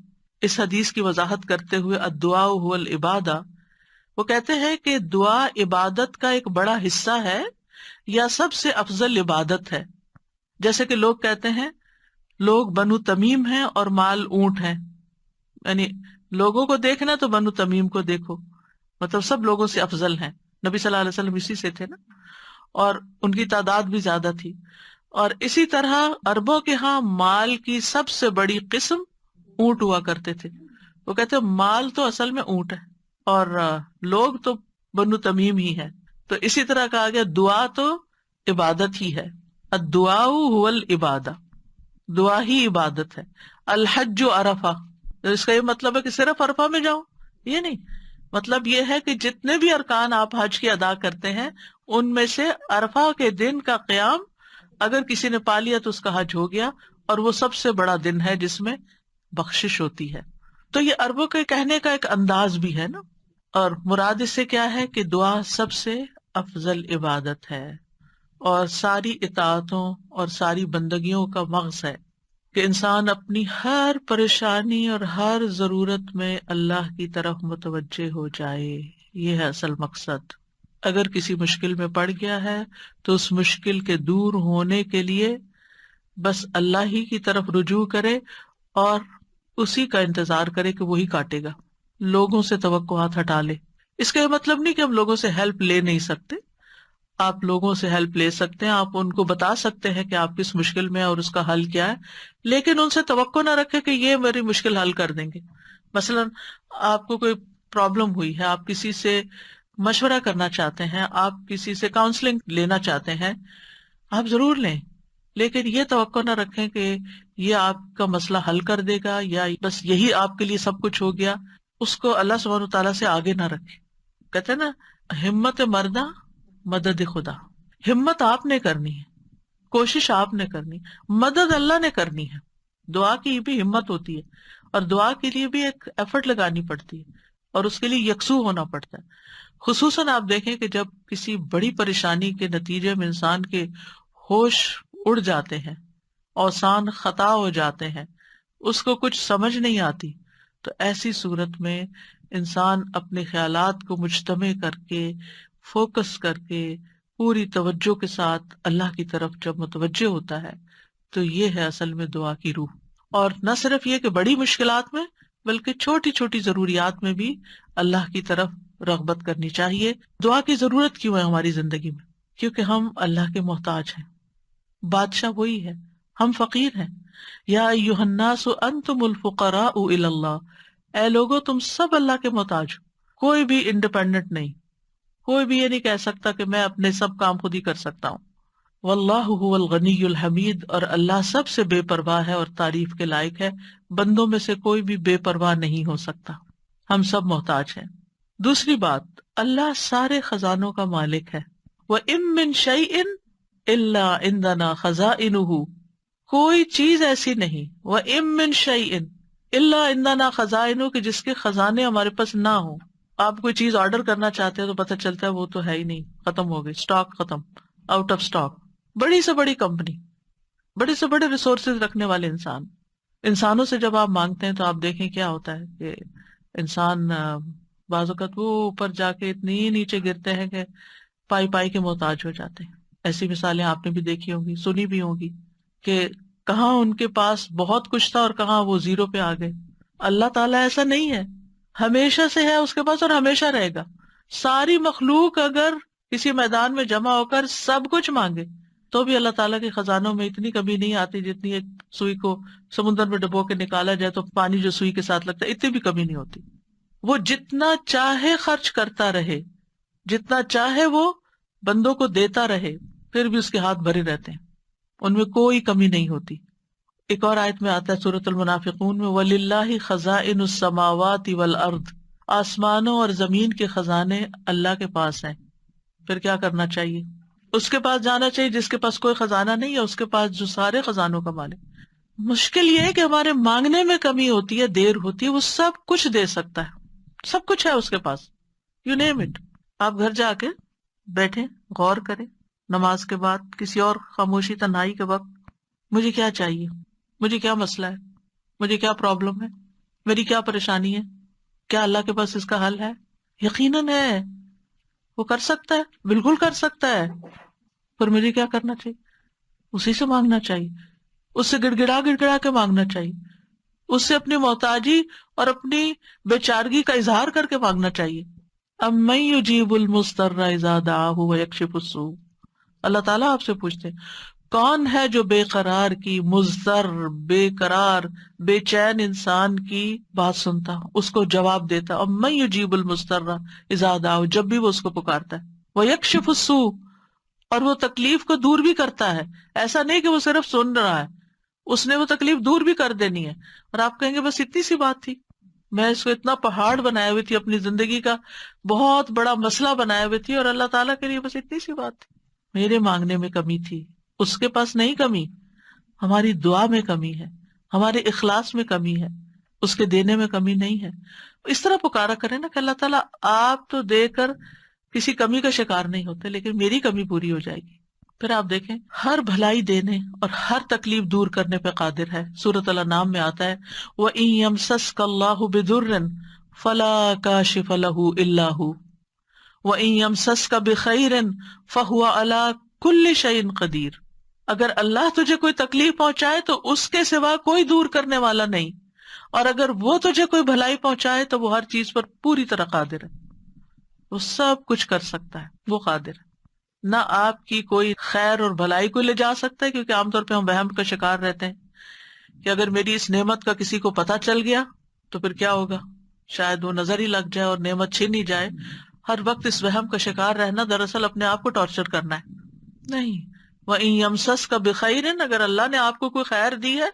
اس حدیث کی وضاحت کرتے ہوئے الدعاء هو العبادہ، وہ کہتے ہیں کہ دعا عبادت کا ایک بڑا حصہ ہے یا سب سے افضل عبادت ہے. جیسے کہ لوگ کہتے ہیں لوگ بنو تمیم ہیں اور مال اونٹ ہیں، یعنی لوگوں کو دیکھنا تو بنو تمیم کو دیکھو، مطلب سب لوگوں سے افضل ہیں. نبی صلی اللہ علیہ وسلم اسی سے تھے نا، اور ان کی تعداد بھی زیادہ تھی. اور اسی طرح عربوں کے ہاں مال کی سب سے بڑی قسم اونٹ ہوا کرتے تھے. وہ کہتے ہیں مال تو اصل میں اونٹ ہے اور لوگ تو بنو تمیم ہی ہے. تو اسی طرح کہا گیا دعا تو عبادت ہی ہے. الدعاء هو العبادہ، دعا ہی عبادت ہے. الحج عرفہ، اس کا یہ مطلب ہے کہ صرف عرفہ میں جاؤ، یہ نہیں. مطلب یہ ہے کہ جتنے بھی ارکان آپ حج کی ادا کرتے ہیں ان میں سے عرفہ کے دن کا قیام اگر کسی نے پا لیا تو اس کا حج ہو گیا، اور وہ سب سے بڑا دن ہے جس میں بخشش ہوتی ہے. تو یہ عربوں کے کہنے کا ایک انداز بھی ہے نا، اور مراد اس سے کیا ہے کہ دعا سب سے افضل عبادت ہے اور ساری اطاعتوں اور ساری بندگیوں کا مغز ہے کہ انسان اپنی ہر پریشانی اور ہر ضرورت میں اللہ کی طرف متوجہ ہو جائے. یہ ہے اصل مقصد. اگر کسی مشکل میں پڑ گیا ہے تو اس مشکل کے دور ہونے کے لیے بس اللہ ہی کی طرف رجوع کرے اور اسی کا انتظار کرے کہ وہی کاٹے گا. لوگوں سے توقعات ہٹا لے. اس کا یہ مطلب نہیں کہ ہم لوگوں سے ہیلپ لے نہیں سکتے، آپ لوگوں سے ہیلپ لے سکتے ہیں، آپ ان کو بتا سکتے ہیں کہ آپ کس مشکل میں اور اس کا حل کیا ہے، لیکن ان سے توقع نہ رکھے کہ یہ میری مشکل حل کر دیں گے. مثلا آپ کو کوئی پرابلم ہوئی ہے، آپ کسی سے مشورہ کرنا چاہتے ہیں، آپ کسی سے کاؤنسلنگ لینا چاہتے ہیں، آپ ضرور لیں، لیکن یہ توقع نہ رکھیں کہ یہ آپ کا مسئلہ حل کر دے گا یا بس یہی آپ کے لیے سب کچھ ہو گیا. اس کو اللہ سبحانہ وتعالیٰ سے آگے نہ رکھے. کہتے ہیں نا ہمت مردہ مدد خدا. ہمت آپ نے کرنی ہے، کوشش آپ نے کرنی، مدد اللہ نے کرنی ہے. دعا کی بھی ہمت ہوتی ہے اور دعا کے لیے بھی ایک ایفرٹ لگانی پڑتی ہے اور اس کے لیے یکسو ہونا پڑتا ہے. خصوصاً آپ دیکھیں کہ جب کسی بڑی پریشانی کے نتیجے میں انسان کے ہوش اڑ جاتے ہیں، اوسان خطا ہو جاتے ہیں، اس کو کچھ سمجھ نہیں آتی، تو ایسی صورت میں انسان اپنے خیالات کو مجتمع کر کے، فوکس کر کے، پوری توجہ کے ساتھ اللہ کی طرف جب متوجہ ہوتا ہے تو یہ ہے اصل میں دعا کی روح. اور نہ صرف یہ کہ بڑی مشکلات میں بلکہ چھوٹی چھوٹی ضروریات میں بھی اللہ کی طرف رغبت کرنی چاہیے. دعا کی ضرورت کیوں ہے ہماری زندگی میں؟ کیونکہ ہم اللہ کے محتاج ہیں. بادشاہ وہی ہے، ہم فقیر ہیں. یا ایھا الناس انتم الفقراء الی اللہ، اے لوگو تم سب اللہ کے محتاج ہو. کوئی بھی انڈیپینڈنٹ نہیں، کوئی بھی یہ نہیں کہہ سکتا کہ میں اپنے سب کام خود ہی کر سکتا ہوں. واللہ هو الغنی الحمید، اور اللہ سب سے بے پرواہ ہے اور تعریف کے لائق ہے. بندوں میں سے کوئی بھی بے پرواہ نہیں ہو سکتا، ہم سب محتاج ہیں. دوسری بات، اللہ سارے خزانوں کا مالک ہے. وَإِن مِّن شَيْءٍ إِلَّا عِندَنَا خَزَائِنُهُ، کوئی چیز ایسی نہیں، وَإِن مِّن شَيْءٍ إِلَّا عِندَنَا خَزَائِنُهُ، کہ جس کے خزانے ہمارے پاس نہ ہوں. آپ کوئی چیز آرڈر کرنا چاہتے ہیں تو پتہ چلتا ہے وہ تو ہے ہی نہیں، ختم ہو گئی، اسٹاک ختم، آؤٹ آف اسٹاک. بڑی سے بڑی کمپنی، بڑے سے بڑے ریسورسز رکھنے والے انسانوں سے جب آپ مانگتے ہیں تو آپ دیکھیں کیا ہوتا ہے کہ انسان بعض اوقات وہ اوپر جا کے اتنی نیچے گرتے ہیں کہ پائی پائی کے محتاج ہو جاتے ہیں. ایسی مثالیں آپ نے بھی دیکھی ہوں گی، سنی بھی ہوں گی کہ کہاں ان کے پاس بہت کچھ تھا اور کہاں وہ زیرو پہ آ گئے. اللہ تعالیٰ ایسا نہیں ہے، ہمیشہ سے ہے اس کے پاس اور ہمیشہ رہے گا. ساری مخلوق اگر کسی میدان میں جمع ہو کر سب کچھ مانگے تو بھی اللہ تعالیٰ کے خزانوں میں اتنی کمی نہیں آتی جتنی ایک سوئی کو سمندر میں ڈبو کے نکالا جائے تو پانی جو سوئی کے ساتھ لگتا ہے اتنی بھی کمی نہیں ہوتی. وہ جتنا چاہے خرچ کرتا رہے، جتنا چاہے وہ بندوں کو دیتا رہے، پھر بھی اس کے ہاتھ بھرے رہتے ہیں، ان میں کوئی کمی نہیں ہوتی. ایک اور آیت میں آتا ہے سورۃ المنافقون میں وَلِلَّهِ خَزَائِنُ السَّمَاوَاتِ وَالْأَرْضِ، آسمانوں اور زمین کے خزانے اللہ کے پاس ہیں. پھر کیا کرنا چاہیے؟ اس کے پاس جانا چاہیے جس کے پاس کوئی خزانہ نہیں ہے، اس کے پاس جو سارے خزانوں کا مالک. مشکل یہ ہے کہ ہمارے مانگنے میں کمی ہوتی ہے، دیر ہوتی ہے. وہ سب کچھ دے سکتا ہے، سب کچھ ہے اس کے پاس، یو نیم اٹ. آپ گھر جا کے بیٹھیں، غور کریں، نماز کے بعد کسی اور خاموشی تنہائی کے وقت مجھے کیا چاہیے، مجھے کیا مسئلہ ہے، مجھے کیا پرابلم ہے، میری کیا پریشانی ہے، کیا اللہ کے پاس اس کا حل ہے؟ یقیناً ہے، وہ کر سکتا ہے، بالکل کر سکتا ہے. پر مجھے کیا کرنا چاہیے؟ اسی سے مانگنا چاہیے، اس سے گڑ گڑا کے مانگنا چاہیے، اس سے اپنی محتاجی اور اپنی بیچارگی کا اظہار کر کے مانگنا چاہیے. امن یجیب المضطر اذا دعاہ ویکشف السوء، اللہ تعالیٰ آپ سے پوچھتے ہیں کون ہے جو بے قرار کی، مضطر، بے قرار، بے چین انسان کی بات سنتا، اس کو جواب دیتا. امن یجیب المضطر اذا دعاہ، جب بھی وہ اس کو پکارتا ہے، ویکشف السوء، اور وہ تکلیف کو دور بھی کرتا ہے. ایسا نہیں کہ وہ صرف سن رہا ہے، اس نے وہ تکلیف دور بھی کر دینی ہے. اور آپ کہیں گے بس اتنی سی بات تھی، میں اس کو اتنا پہاڑ بنائے ہوئی تھی، اپنی زندگی کا بہت بڑا مسئلہ بنائے ہوئی تھی، اور اللہ تعالیٰ کے لیے بس اتنی سی بات تھی. میرے مانگنے میں کمی تھی، اس کے پاس نہیں کمی. ہماری دعا میں کمی ہے، ہمارے اخلاص میں کمی ہے، اس کے دینے میں کمی نہیں ہے. اس طرح پکارا کریں نا کہ اللہ تعالیٰ آپ تو دے کر کسی کمی کا شکار نہیں ہوتے، لیکن میری کمی پوری ہو جائے گی. پھر آپ دیکھیں ہر بھلائی دینے اور ہر تکلیف دور کرنے پہ قادر ہے. سورۃ الانعام میں آتا ہے وَإِن يَمْسَسْكَ اللَّهُ بِضُرٍّ فَلَا كَاشِفَ لَهُ إِلَّا هُوَ وَإِن يَمْسَسْكَ بِخَيْرٍ فَهُوَ عَلَى كُلِّ شَيْءٍ قَدِيرٌ، اگر اللہ تجھے کوئی تکلیف پہنچائے تو اس کے سوا کوئی دور کرنے والا نہیں، اور اگر وہ تجھے کوئی بھلائی پہنچائے تو وہ ہر چیز پر پوری طرح قادر ہے. وہ سب کچھ کر سکتا ہے، وہ قادر ہے. نہ آپ کی کوئی خیر اور بھلائی کو لے جا سکتا ہے، کیونکہ عام طور پہ ہم وہم کا شکار رہتے ہیں کہ اگر میری اس نعمت کا کسی کو پتہ چل گیا تو پھر کیا ہوگا، شاید وہ نظر ہی لگ جائے اور نعمت چھین ہی جائے. ہر وقت اس وہم کا شکار رہنا دراصل اپنے آپ کو ٹارچر کرنا ہے. نہیں، وَإِن يَمْسَسْكَ بِخَيْرٍ، اگر اللہ نے آپ کو کوئی خیر دی ہے،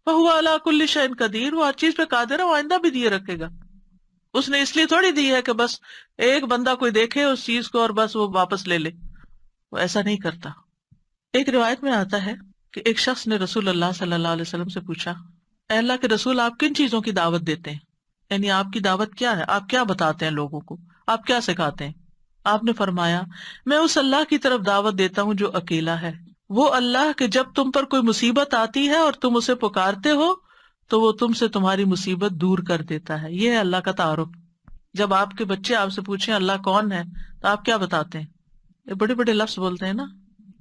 فَهُوَ عَلَى كُلِّ شَيْءٍ قَدِيرٌ، وہ ہر چیز پہ قادر ہے، وہ آئندہ بھی دیے رکھے گا. اس نے اس لیے تھوڑی دی ہے کہ بس ایک بندہ کوئی دیکھے اس چیز کو اور بس وہ واپس لے لے، وہ ایسا نہیں کرتا. ایک روایت میں آتا ہے کہ ایک شخص نے رسول اللہ صلی اللہ علیہ وسلم سے پوچھا، اے اللہ کے رسول، آپ کن چیزوں کی دعوت دیتے ہیں؟ یعنی آپ کی دعوت کیا ہے، آپ کیا بتاتے ہیں لوگوں کو، آپ کیا سکھاتے ہیں؟ آپ نے فرمایا، میں اس اللہ کی طرف دعوت دیتا ہوں جو اکیلا ہے، وہ اللہ کہ جب تم پر کوئی مصیبت آتی ہے اور تم اسے پکارتے ہو تو وہ تم سے تمہاری مصیبت دور کر دیتا ہے. یہ ہے اللہ کا تعارف. جب آپ کے بچے آپ سے پوچھیں اللہ کون ہے تو آپ کیا بتاتے ہیں؟ یہ بڑے بڑے لفظ بولتے ہیں نا.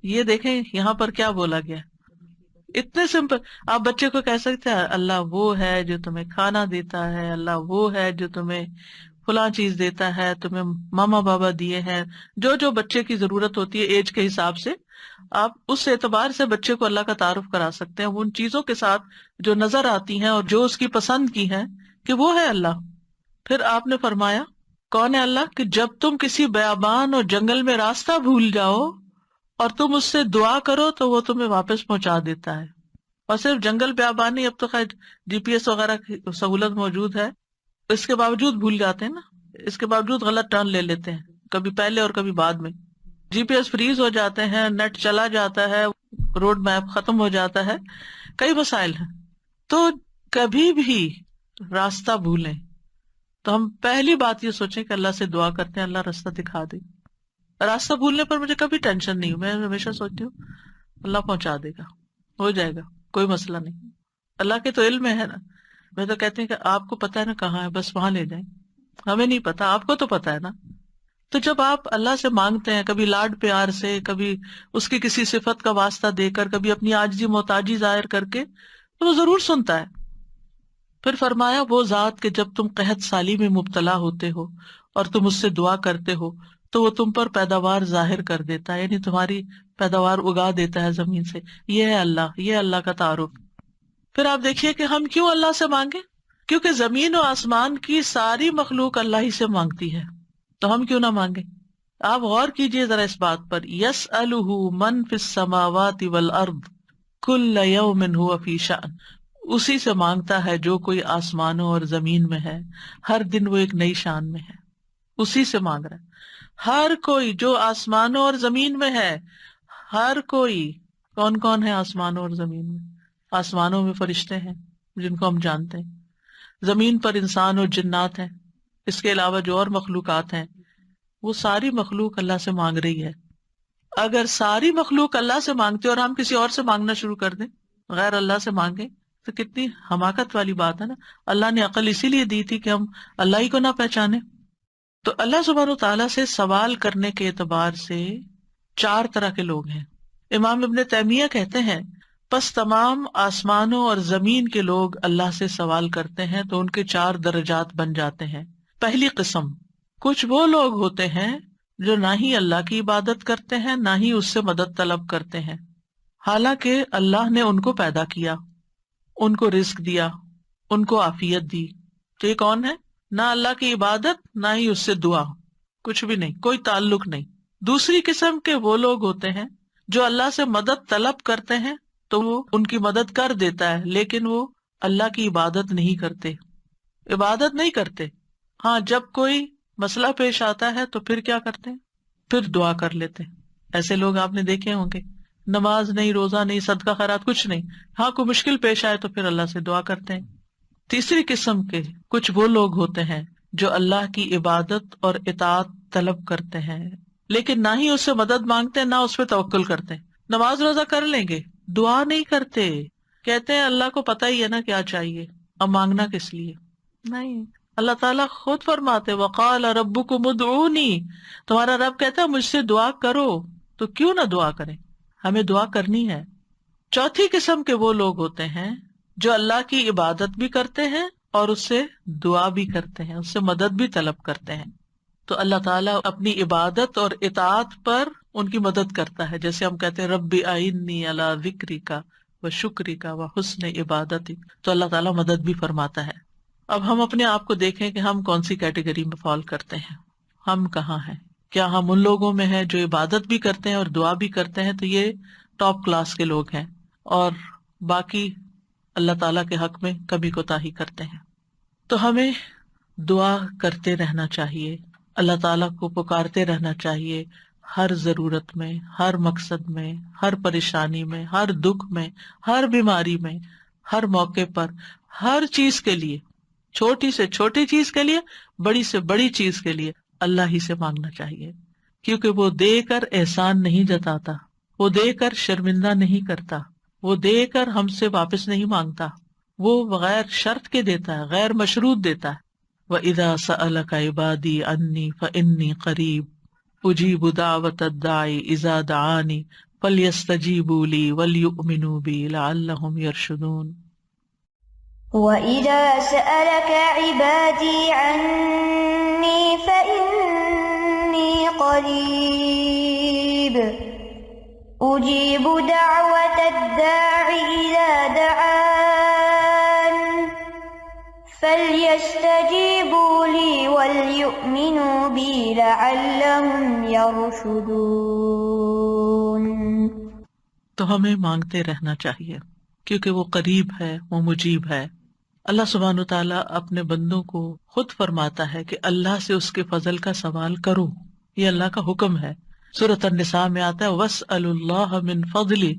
یہ دیکھیں یہاں پر کیا بولا گیا، اتنے سمپل. آپ بچے کو کہہ سکتے ہیں اللہ وہ ہے جو تمہیں کھانا دیتا ہے، اللہ وہ ہے جو تمہیں فلاں چیز دیتا ہے، تمہیں ماما بابا دیے ہیں. جو جو بچے کی ضرورت ہوتی ہے ایج کے حساب سے آپ اس اعتبار سے بچے کو اللہ کا تعارف کرا سکتے ہیں، وہ ان چیزوں کے ساتھ جو نظر آتی ہیں اور جو اس کی پسند کی ہیں کہ وہ ہے اللہ. پھر آپ نے فرمایا کون ہے اللہ کہ جب تم کسی بیابان اور جنگل میں راستہ بھول جاؤ اور تم اس سے دعا کرو تو وہ تمہیں واپس پہنچا دیتا ہے. اور صرف جنگل بیابان نہیں، اب تو خیر GPS وغیرہ کی سہولت موجود ہے، اس کے باوجود بھول جاتے ہیں نا، اس کے باوجود غلط ٹرن لے لیتے ہیں، کبھی پہلے اور کبھی بعد میں. GPS فریز ہو جاتے ہیں، نیٹ چلا جاتا ہے، روڈ میپ ختم ہو جاتا ہے، کئی مسائل ہیں. تو کبھی بھی راستہ بھولیں تو ہم پہلی بات یہ سوچیں کہ اللہ سے دعا کرتے ہیں اللہ راستہ دکھا دے. راستہ بھولنے پر مجھے کبھی ٹینشن نہیں، میں ہمیشہ سوچتی ہوں اللہ پہنچا دے گا، ہو جائے گا، کوئی مسئلہ نہیں. اللہ کے تو علم میں ہے نا. میں تو کہتی ہوں کہ آپ کو پتا ہے نا کہاں ہے، بس وہاں لے جائیں. ہمیں نہیں پتا، آپ کو تو پتا ہے نا. تو جب آپ اللہ سے مانگتے ہیں، کبھی لاڈ پیار سے، کبھی اس کی کسی صفت کا واسطہ دے کر، کبھی اپنی عاجزی محتاجی ظاہر کر کے، تو وہ ضرور سنتا ہے. پھر فرمایا وہ ذات کہ جب تم قحط سالی میں مبتلا ہوتے ہو اور تم اس سے دعا کرتے ہو تو وہ تم پر پیداوار ظاہر کر دیتا ہے، یعنی تمہاری پیداوار اگا دیتا ہے زمین سے. یہ ہے اللہ، یہ اللہ کا تعارف. پھر آپ دیکھیے کہ ہم کیوں اللہ سے مانگے، کیونکہ زمین و آسمان کی ساری مخلوق اللہ ہی سے مانگتی ہے، تو ہم کیوں نہ مانگے. آپ غور کیجئے ذرا اس بات پر، یسألہ من فی السماوات والارض کل یوم ھو فی شأن، اسی سے مانگتا ہے جو کوئی آسمانوں اور زمین میں ہے، ہر دن وہ ایک نئی شان میں ہے، اسی سے مانگ رہا ہے. ہر کوئی جو آسمانوں اور زمین میں ہے، ہر کوئی. کون کون ہے آسمانوں اور زمین میں؟ آسمانوں میں فرشتے ہیں جن کو ہم جانتے ہیں، زمین پر انسان اور جنات ہیں، اس کے علاوہ جو اور مخلوقات ہیں، وہ ساری مخلوق اللہ سے مانگ رہی ہے. اگر ساری مخلوق اللہ سے مانگتے اور ہم کسی اور سے مانگنا شروع کر دیں، غیر اللہ سے مانگیں، تو کتنی حماقت والی بات ہے نا. اللہ نے عقل اسی لیے دی تھی کہ ہم اللہ ہی کو نہ پہچانے. تو اللہ سبحانہ وتعالیٰ سے سوال کرنے کے اعتبار سے 4 طرح کے لوگ ہیں. امام ابن تیمیہ کہتے ہیں پس تمام آسمانوں اور زمین کے لوگ اللہ سے سوال کرتے ہیں تو ان کے 4 درجات بن جاتے ہیں. پہلی قسم، کچھ وہ لوگ ہوتے ہیں جو نہ ہی اللہ کی عبادت کرتے ہیں نہ ہی اس سے مدد طلب کرتے ہیں، حالانکہ اللہ نے ان کو پیدا کیا، ان کو رزق دیا، ان کو عافیت دی. تو یہ کون ہے؟ نہ اللہ کی عبادت نہ ہی اس سے دعا، کچھ بھی نہیں، کوئی تعلق نہیں. دوسری قسم کے وہ لوگ ہوتے ہیں جو اللہ سے مدد طلب کرتے ہیں تو وہ ان کی مدد کر دیتا ہے، لیکن وہ اللہ کی عبادت نہیں کرتے، عبادت نہیں کرتے. ہاں جب کوئی مسئلہ پیش آتا ہے تو پھر کیا کرتے ہیں؟ پھر دعا کر لیتے ہیں. ایسے لوگ آپ نے دیکھے ہوں گے، نماز نہیں، روزہ نہیں، صدقہ خیرات کچھ نہیں، ہاں کوئی مشکل پیش آئے تو پھر اللہ سے دعا کرتے ہیں. تیسری قسم کے کچھ وہ لوگ ہوتے ہیں جو اللہ کی عبادت اور اطاعت طلب کرتے ہیں، لیکن نہ ہی اس سے مدد مانگتے نہ اس پہ توکل کرتے. نماز روزہ کر لیں گے، دعا نہیں کرتے، کہتے ہیں اللہ کو پتہ ہی ہے نا کیا چاہیے، اب مانگنا کس لیے. نہیں، اللہ تعالیٰ خود فرماتے وقال ربکم ادعونی، تمہارا رب کہتا ہے مجھ سے دعا کرو، تو کیوں نہ دعا کریں، ہمیں دعا کرنی ہے. چوتھی قسم کے وہ لوگ ہوتے ہیں جو اللہ کی عبادت بھی کرتے ہیں اور اس سے دعا بھی کرتے ہیں، اس سے مدد بھی طلب کرتے ہیں. تو اللہ تعالیٰ اپنی عبادت اور اطاعت پر ان کی مدد کرتا ہے، جیسے ہم کہتے ہیں ربی اعنی علی ذکرک و شکرک و حسن عبادتک، تو اللہ تعالیٰ مدد بھی فرماتا ہے. اب ہم اپنے آپ کو دیکھیں کہ ہم کون سی کیٹیگری میں فال کرتے ہیں، ہم کہاں ہیں. کیا ہم ان لوگوں میں ہیں جو عبادت بھی کرتے ہیں اور دعا بھی کرتے ہیں، تو یہ ٹاپ کلاس کے لوگ ہیں، اور باقی اللہ تعالیٰ کے حق میں کبھی کوتاہی کرتے ہیں. تو ہمیں دعا کرتے رہنا چاہیے، اللہ تعالیٰ کو پکارتے رہنا چاہیے، ہر ضرورت میں، ہر مقصد میں، ہر پریشانی میں، ہر دکھ میں، ہر بیماری میں، ہر موقع پر، ہر چیز کے لیے، چھوٹی سے چھوٹی چیز کے لیے، بڑی سے بڑی چیز کے لیے اللہ ہی سے مانگنا چاہیے. کیونکہ وہ دے کر احسان نہیں جتاتا، وہ دے کر شرمندہ نہیں کرتا، وہ دے کر ہم سے واپس نہیں مانگتا، وہ بغیر شرط کے دیتا ہے، غیر مشروط دیتا ہے. وَإِذَا سَأَلَكَ عِبَادِي عَنِّي فَإِنِّي قَرِيبٌ أُجِيبُ دَعْوَةَ الدَّاعِ إِذَا دَعَانِ فَلْيَسْتَجِيبُوا لِي وَلْيُؤْمِنُوا بِي لَعَلَّهُمْ يَرْشُدُونَ. وَإِذَا سَأَلَكَ عِبَادِي عَنِّي فَإِنِّي قَرِيبٌ أُجِيبُ دَعْوَةَ الدَّاعِ إِذَا دَعَانِ فَلْيَسْتَجِيبُوا لِي وَلْيُؤْمِنُوا بِي لَعَلَّهُمْ يَرْشُدُونَ. تو ہمیں مانگتے رہنا چاہیے کیونکہ وہ قریب ہے، وہ مجیب ہے. اللہ سبحانہ وتعالیٰ اپنے بندوں کو خود فرماتا ہے کہ اللہ سے اس کے فضل کا سوال کرو، یہ اللہ کا حکم ہے. سورۃ النساء میں آتا ہے وَاسْأَلُوا اللَّهَ مِن فَضْلِهِ،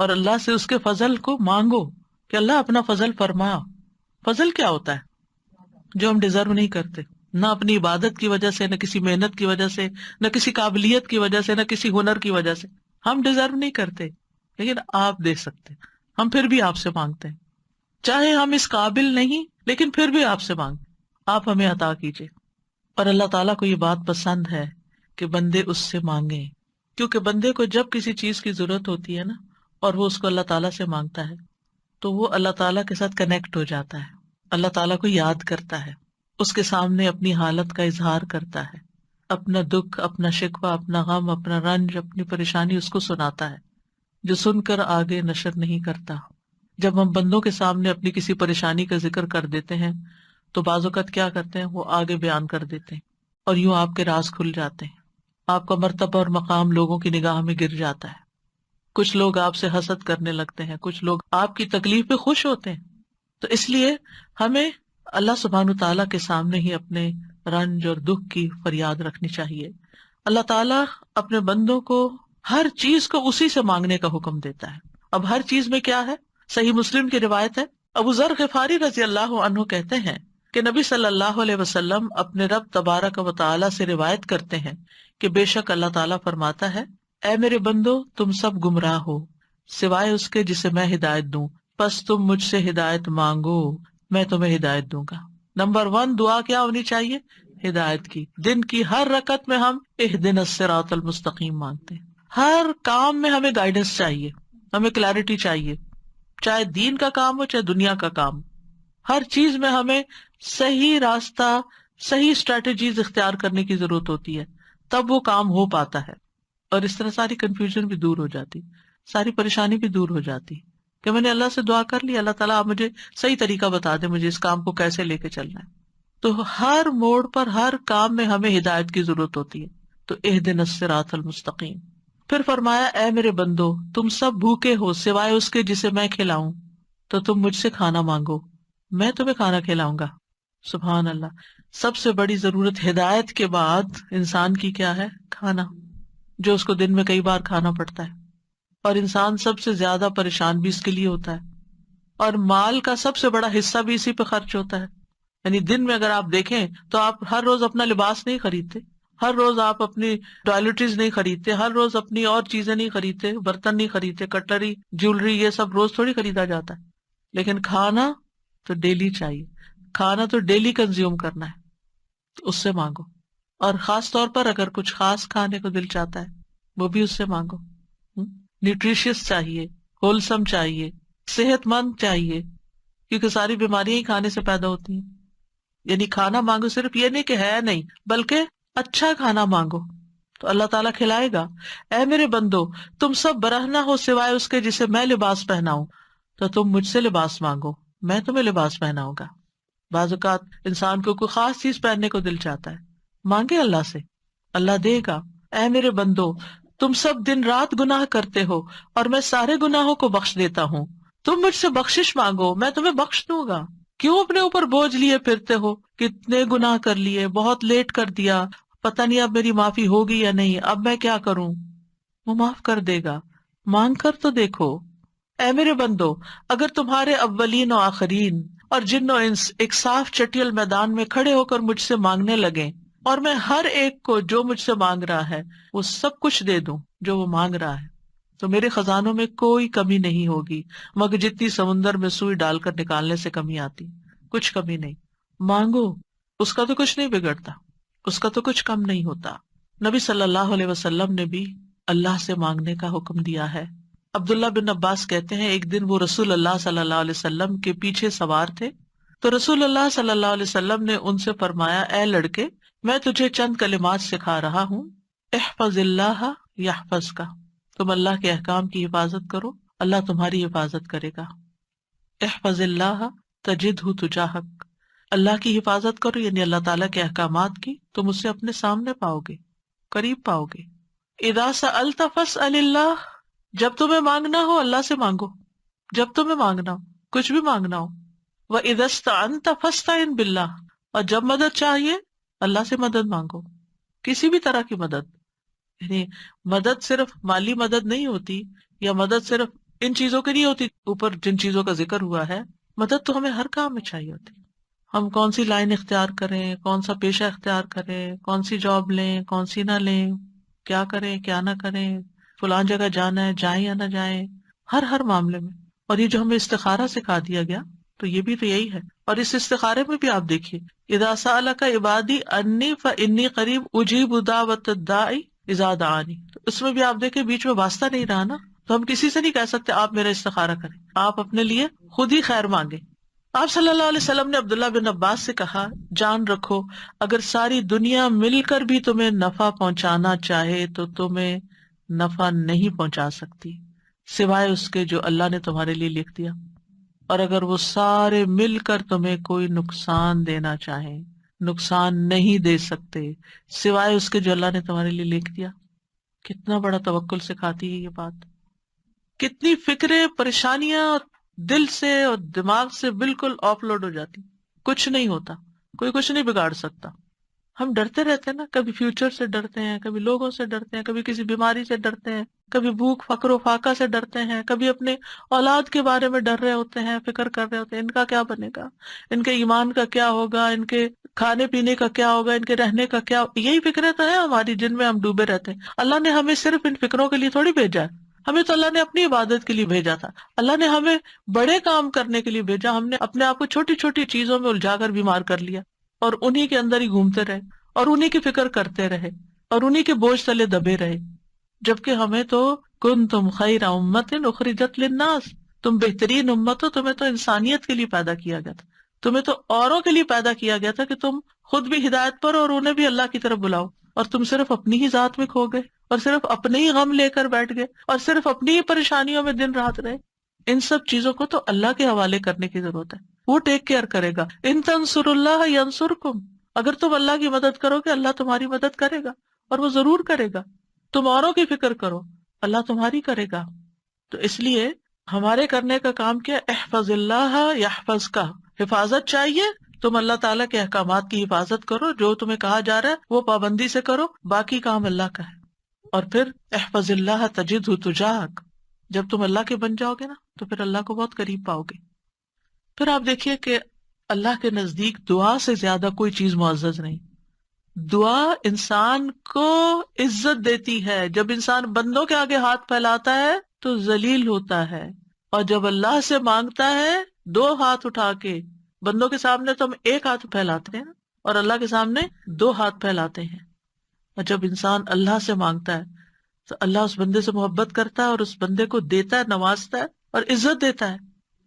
اور اللہ سے اس کے فضل کو مانگو کہ اللہ اپنا فضل فرما. فضل کیا ہوتا ہے؟ جو ہم ڈیزرو نہیں کرتے، نہ اپنی عبادت کی وجہ سے، نہ کسی محنت کی وجہ سے، نہ کسی قابلیت کی وجہ سے، نہ کسی ہنر کی وجہ سے، ہم ڈیزرو نہیں کرتے، لیکن آپ دے سکتے. ہم پھر بھی آپ سے مانگتے ہیں، چاہے ہم اس قابل نہیں، لیکن پھر بھی آپ سے مانگتے، آپ ہمیں عطا کیجیے. اور اللہ تعالیٰ کو یہ بات پسند ہے کہ بندے اس سے مانگیں، کیونکہ بندے کو جب کسی چیز کی ضرورت ہوتی ہے نا، اور وہ اس کو اللہ تعالیٰ سے مانگتا ہے، تو وہ اللہ تعالیٰ کے ساتھ کنیکٹ ہو جاتا ہے، اللہ تعالیٰ کو یاد کرتا ہے، اس کے سامنے اپنی حالت کا اظہار کرتا ہے، اپنا دکھ، اپنا شکوہ، اپنا غم، اپنا رنج، اپنی پریشانی اس کو سناتا ہے، جو سن کر آگے نشر نہیں کرتا۔ جب ہم بندوں کے سامنے اپنی کسی پریشانی کا ذکر کر دیتے ہیں تو بعض اوقات کیا کرتے ہیں، وہ آگے بیان کر دیتے ہیں، اور یوں آپ کے راز کھل جاتے ہیں، آپ کا مرتبہ اور مقام لوگوں کی نگاہ میں گر جاتا ہے۔ کچھ لوگ آپ سے حسد کرنے لگتے ہیں، کچھ لوگ آپ کی تکلیف پہ خوش ہوتے ہیں۔ تو اس لیے ہمیں اللہ سبحانہ تعالیٰ کے سامنے ہی اپنے رنج اور دکھ کی فریاد رکھنی چاہیے۔ اللہ تعالیٰ اپنے بندوں کو ہر چیز کو اسی سے مانگنے کا حکم دیتا ہے۔ اب ہر چیز میں کیا ہے؟ صحیح مسلم کی روایت ہے، ابو ذر غفاری رضی اللہ عنہ کہتے ہیں کہ نبی صلی اللہ علیہ وسلم اپنے رب تبارک و تعالیٰ سے روایت کرتے ہیں کہ بے شک اللہ تعالیٰ فرماتا ہے، اے میرے بندو تم سب گمراہ ہو سوائے اس کے جسے میں ہدایت دوں، پس تم مجھ سے ہدایت مانگو میں تمہیں ہدایت دوں گا۔ نمبر 1 دعا کیا ہونی چاہیے؟ ہدایت کی۔ دن کی ہر رکعت میں ہم اہدنا الصراط المستقیم مانگتے ہیں۔ ہر کام میں ہمیں گائیڈنس چاہیے، ہمیں کلیرٹی چاہیے، چاہے دین کا کام ہو چاہے دنیا کا کام، ہر چیز میں ہمیں صحیح راستہ، صحیح اسٹریٹجیز اختیار کرنے کی ضرورت ہوتی ہے، تب وہ کام ہو پاتا ہے، اور اس طرح ساری کنفیوژن بھی دور ہو جاتی، ساری پریشانی بھی دور ہو جاتی کہ میں نے اللہ سے دعا کر لی، اللہ تعالیٰ آپ مجھے صحیح طریقہ بتا دے، مجھے اس کام کو کیسے لے کے چلنا ہے۔ تو ہر موڑ پر، ہر کام میں ہمیں ہدایت کی ضرورت ہوتی ہے۔ تو اہدنا الصراط المستقیم۔ پھر فرمایا، اے میرے بندو تم سب بھوکے ہو سوائے اس کے جسے میں کھلاؤں، تو تم مجھ سے کھانا مانگو میں تمہیں کھانا کھلاؤں گا۔ سبحان اللہ، سب سے بڑی ضرورت ہدایت کے بعد انسان کی کیا ہے؟ کھانا، جو اس کو دن میں کئی بار کھانا پڑتا ہے، اور انسان سب سے زیادہ پریشان بھی اس کے لیے ہوتا ہے، اور مال کا سب سے بڑا حصہ بھی اسی پہ خرچ ہوتا ہے۔ یعنی دن میں اگر آپ دیکھیں تو آپ ہر روز اپنا لباس نہیں خریدتے، ہر روز آپ اپنی ٹوائلٹریز نہیں خریدتے، ہر روز اپنی اور چیزیں نہیں خریدتے، برتن نہیں خریدتے، کٹلری، جیولری، یہ سب روز تھوڑی خریدا جاتا ہے۔ لیکن کھانا تو ڈیلی چاہیے، کھانا تو ڈیلی کنزیوم کرنا ہے، تو اس سے مانگو۔ اور خاص طور پر اگر کچھ خاص کھانے کو دل چاہتا ہے وہ بھی اس سے مانگو۔ نیوٹریشیس چاہیے، ہولسم چاہیے، صحت مند چاہیے، کیونکہ ساری بیماریاں ہی کھانے سے پیدا ہوتی ہیں۔ یعنی کھانا مانگو صرف یہ نہیں کہ ہے نہیں، بلکہ اچھا کھانا مانگو تو اللہ تعالیٰ کھلائے گا۔ اے میرے بندو تم سب برہنہ ہو سوائے اس کے جسے میں لباس پہناؤں، تو تم مجھ سے لباس مانگو میں تمہیں لباس پہناؤں گا۔ بعض اوقات انسان کو کوئی خاص چیز پہننے کو دل چاہتا ہے، مانگے اللہ سے، اللہ دے گا۔ اے میرے بندو تم سب دن رات گناہ کرتے ہو اور میں سارے گناہوں کو بخش دیتا ہوں، تم مجھ سے بخشش مانگو میں تمہیں بخش دوں گا۔ کیوں اپنے اوپر بوجھ لیے پھرتے ہو؟ کتنے گناہ کر لیے، بہت لیٹ کر دیا، پتہ نہیں اب میری معافی ہوگی یا نہیں، اب میں کیا کروں؟ وہ معاف کر دے گا، مانگ کر تو دیکھو۔ اے میرے بندو اگر تمہارے اولین و آخرین اور جن و انس ایک صاف چٹیل میدان میں کھڑے ہو کر مجھ سے مانگنے لگیں، اور میں ہر ایک کو جو مجھ سے مانگ رہا ہے وہ سب کچھ دے دوں جو وہ مانگ رہا ہے، تو میرے خزانوں میں کوئی کمی نہیں ہوگی مگر جتنی سمندر میں سوئی ڈال کر نکالنے سے کمی آتی، کچھ کمی نہیں۔ مانگو، اس کا تو کچھ نہیں بگڑتا، اس کا تو کچھ کم نہیں ہوتا۔ نبی صلی اللہ علیہ وسلم نے بھی اللہ سے مانگنے کا حکم دیا ہے۔ عبداللہ بن عباس کہتے ہیں ایک دن وہ رسول اللہ صلی اللہ علیہ وسلم کے پیچھے سوار تھے، تو رسول اللہ صلی اللہ علیہ وسلم نے ان سے فرمایا، اے لڑکے میں تجھے چند کلمات سکھا رہا ہوں، احفظ اللہ یحفظک، تم اللہ کے احکام کی حفاظت کرو اللہ تمہاری حفاظت کرے گا۔ احفظ اللہ تجدہ تجاہک، اللہ کی حفاظت کرو یعنی اللہ تعالیٰ کے احکامات کی، تم اسے اپنے سامنے پاؤ گے، قریب پاؤ گے۔ اذا سألت فاسأل اللہ، جب تمہیں مانگنا ہو اللہ سے مانگو، جب تمہیں مانگنا ہو، کچھ بھی مانگنا ہو۔ وَإِذَا اسْتَعَنْتَ فَاسْتَعِنْ بِاللَّهِ، اور جب مدد چاہیے اللہ سے مدد مانگو، کسی بھی طرح کی مدد، یعنی مدد صرف مالی مدد نہیں ہوتی، یا مدد صرف ان چیزوں کی نہیں ہوتی اوپر جن چیزوں کا ذکر ہوا ہے، مدد تو ہمیں ہر کام میں چاہیے ہوتی۔ ہم کون سی لائن اختیار کریں، کون سا پیشہ اختیار کریں، کون سی جاب لیں، کون سی نہ لیں، کیا کریں کیا نہ کریں، فلان جگہ جانا ہے جائیں یا نہ جائیں، ہر معاملے میں۔ اور یہ جو ہمیں استخارہ سکھا دیا گیا تو یہ بھی تو یہی ہے۔ اور اس استخارے میں بھی آپ دیکھیے، اذا سألک عبادی انی فانی قریب اجیب دعوت الداعی اذا دعانی، تو اس میں بھی آپ دیکھیں بیچ میں واسطہ نہیں رہا نا، تو ہم کسی سے نہیں کہہ سکتے آپ میرا استخارہ کریں، آپ اپنے لیے خود ہی خیر مانگیں، آپ صلی اللہ علیہ وسلم نے عبداللہ بن عباس سے کہا، جان رکھو اگر ساری دنیا مل کر بھی تمہیں نفع پہنچانا چاہے تو تمہیں نفع نہیں پہنچا سکتی سوائے اس کے جو اللہ نے تمہارے لیے لکھ دیا، اور اگر وہ سارے مل کر تمہیں کوئی نقصان دینا چاہیں نقصان نہیں دے سکتے سوائے اس کے جو اللہ نے تمہارے لیے لکھ دیا۔ کتنا بڑا توکل سکھاتی ہے یہ بات، کتنی فکریں پریشانیاں دل سے اور دماغ سے بالکل آف لوڈ ہو جاتی، کچھ نہیں ہوتا، کوئی کچھ نہیں بگاڑ سکتا۔ ہم ڈرتے رہتے ہیں نا، کبھی فیوچر سے ڈرتے ہیں، کبھی لوگوں سے ڈرتے ہیں، کبھی کسی بیماری سے ڈرتے ہیں، کبھی بھوک فقر و فاقہ سے ڈرتے ہیں، کبھی اپنے اولاد کے بارے میں ڈر رہے ہوتے ہیں، فکر کر رہے ہوتے ہیں ان کا کیا بنے گا، ان کے ایمان کا کیا ہوگا، ان کے کھانے پینے کا کیا ہوگا، ان کے رہنے کا کیا، یہی فکریں تو ہیں ہماری جن میں ہم ڈوبے رہتے ہیں۔ اللہ نے ہمیں صرف ان فکروں کے لیے تھوڑی بھیجا ہے، ہمیں تو اللہ نے اپنی عبادت کے لیے بھیجا تھا، اللہ نے ہمیں بڑے کام کرنے کے لیے بھیجا، ہم نے اپنے آپ کو چھوٹی چھوٹی چیزوں میں الجھا کر بیمار کر لیا اور انہی کے اندر ہی گھومتے رہے اور انہی کی فکر کرتے رہے اور انہی کے بوجھ تلے دبے رہے، جبکہ ہمیں تو کنتم خیر امت اخرجت للناس، تم بہترین امت ہو، تمہیں تو انسانیت کے لیے پیدا کیا گیا تھا، تمہیں تو اوروں کے لیے پیدا کیا گیا تھا کہ تم خود بھی ہدایت پر اور انہیں بھی اللہ کی طرف بلاؤ، اور تم صرف اپنی ہی ذات میں کھو گئے اور صرف اپنے ہی غم لے کر بیٹھ گئے اور صرف اپنی ہی پریشانیوں میں دن رات رہے۔ ان سب چیزوں کو تو اللہ کے حوالے کرنے کی ضرورت ہے، وہ ٹیک کیئر کرے گا۔ ان تنصروا اللہ ینصرکم، اگر تم اللہ کی مدد کرو گے اللہ تمہاری مدد کرے گا، اور وہ ضرور کرے گا۔ تم اوروں کی فکر کرو اللہ تمہاری کرے گا۔ تو اس لیے ہمارے کرنے کا کام کیا، احفظ اللہ یحفظ کا، حفاظت چاہیے، تم اللہ تعالیٰ کے احکامات کی حفاظت کرو، جو تمہیں کہا جا رہا ہے وہ پابندی سے کرو، باقی کام اللہ کا ہے۔ اور پھر احفظ اللہ تجدہ تجاہک، جب تم اللہ کے بن جاؤ گے نا تو پھر اللہ کو بہت قریب پاؤ گے۔ پھر آپ دیکھیے کہ اللہ کے نزدیک دعا سے زیادہ کوئی چیز معزز نہیں۔ دعا انسان کو عزت دیتی ہے، جب انسان بندوں کے آگے ہاتھ پھیلاتا ہے تو ذلیل ہوتا ہے، اور جب اللہ سے مانگتا ہے دو ہاتھ اٹھا کے، بندوں کے سامنے تو ہم ایک ہاتھ پھیلاتے ہیں اور اللہ کے سامنے دو ہاتھ پھیلاتے ہیں، اور جب انسان اللہ سے مانگتا ہے تو اللہ اس بندے سے محبت کرتا ہے اور اس بندے کو دیتا ہے، نوازتا ہے اور عزت دیتا ہے،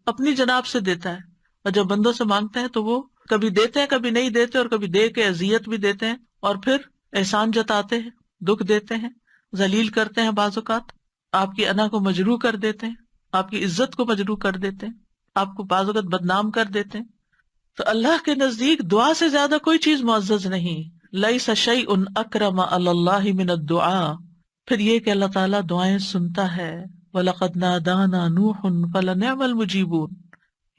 اپنی جناب سے دیتا ہے۔ اور جب بندوں سے مانگتے ہیں تو وہ کبھی دیتے ہیں کبھی نہیں دیتے، اور کبھی دے کے اذیت بھی دیتے ہیں، اور پھر احسان جتاتے ہیں، دکھ دیتے ہیں، ذلیل کرتے ہیں، بعض اوقات آپ کی انا کو مجروح کر دیتے ہیں، آپ کی عزت کو مجروح کر دیتے ہیں، آپ کو بعض اوقات بدنام کر دیتے ہیں۔ تو اللہ کے نزدیک دعا سے زیادہ کوئی چیز معزز نہیں۔ لیس شیء اکرم علی اللہ من الدعاء، پھر یہ کہ اللہ تعالیٰ دعائیں سنتا ہے۔ وَلَقَدْ نَادَانَا نُوحٌ فَلَنِعْمَ الْمُجِيبُونَ،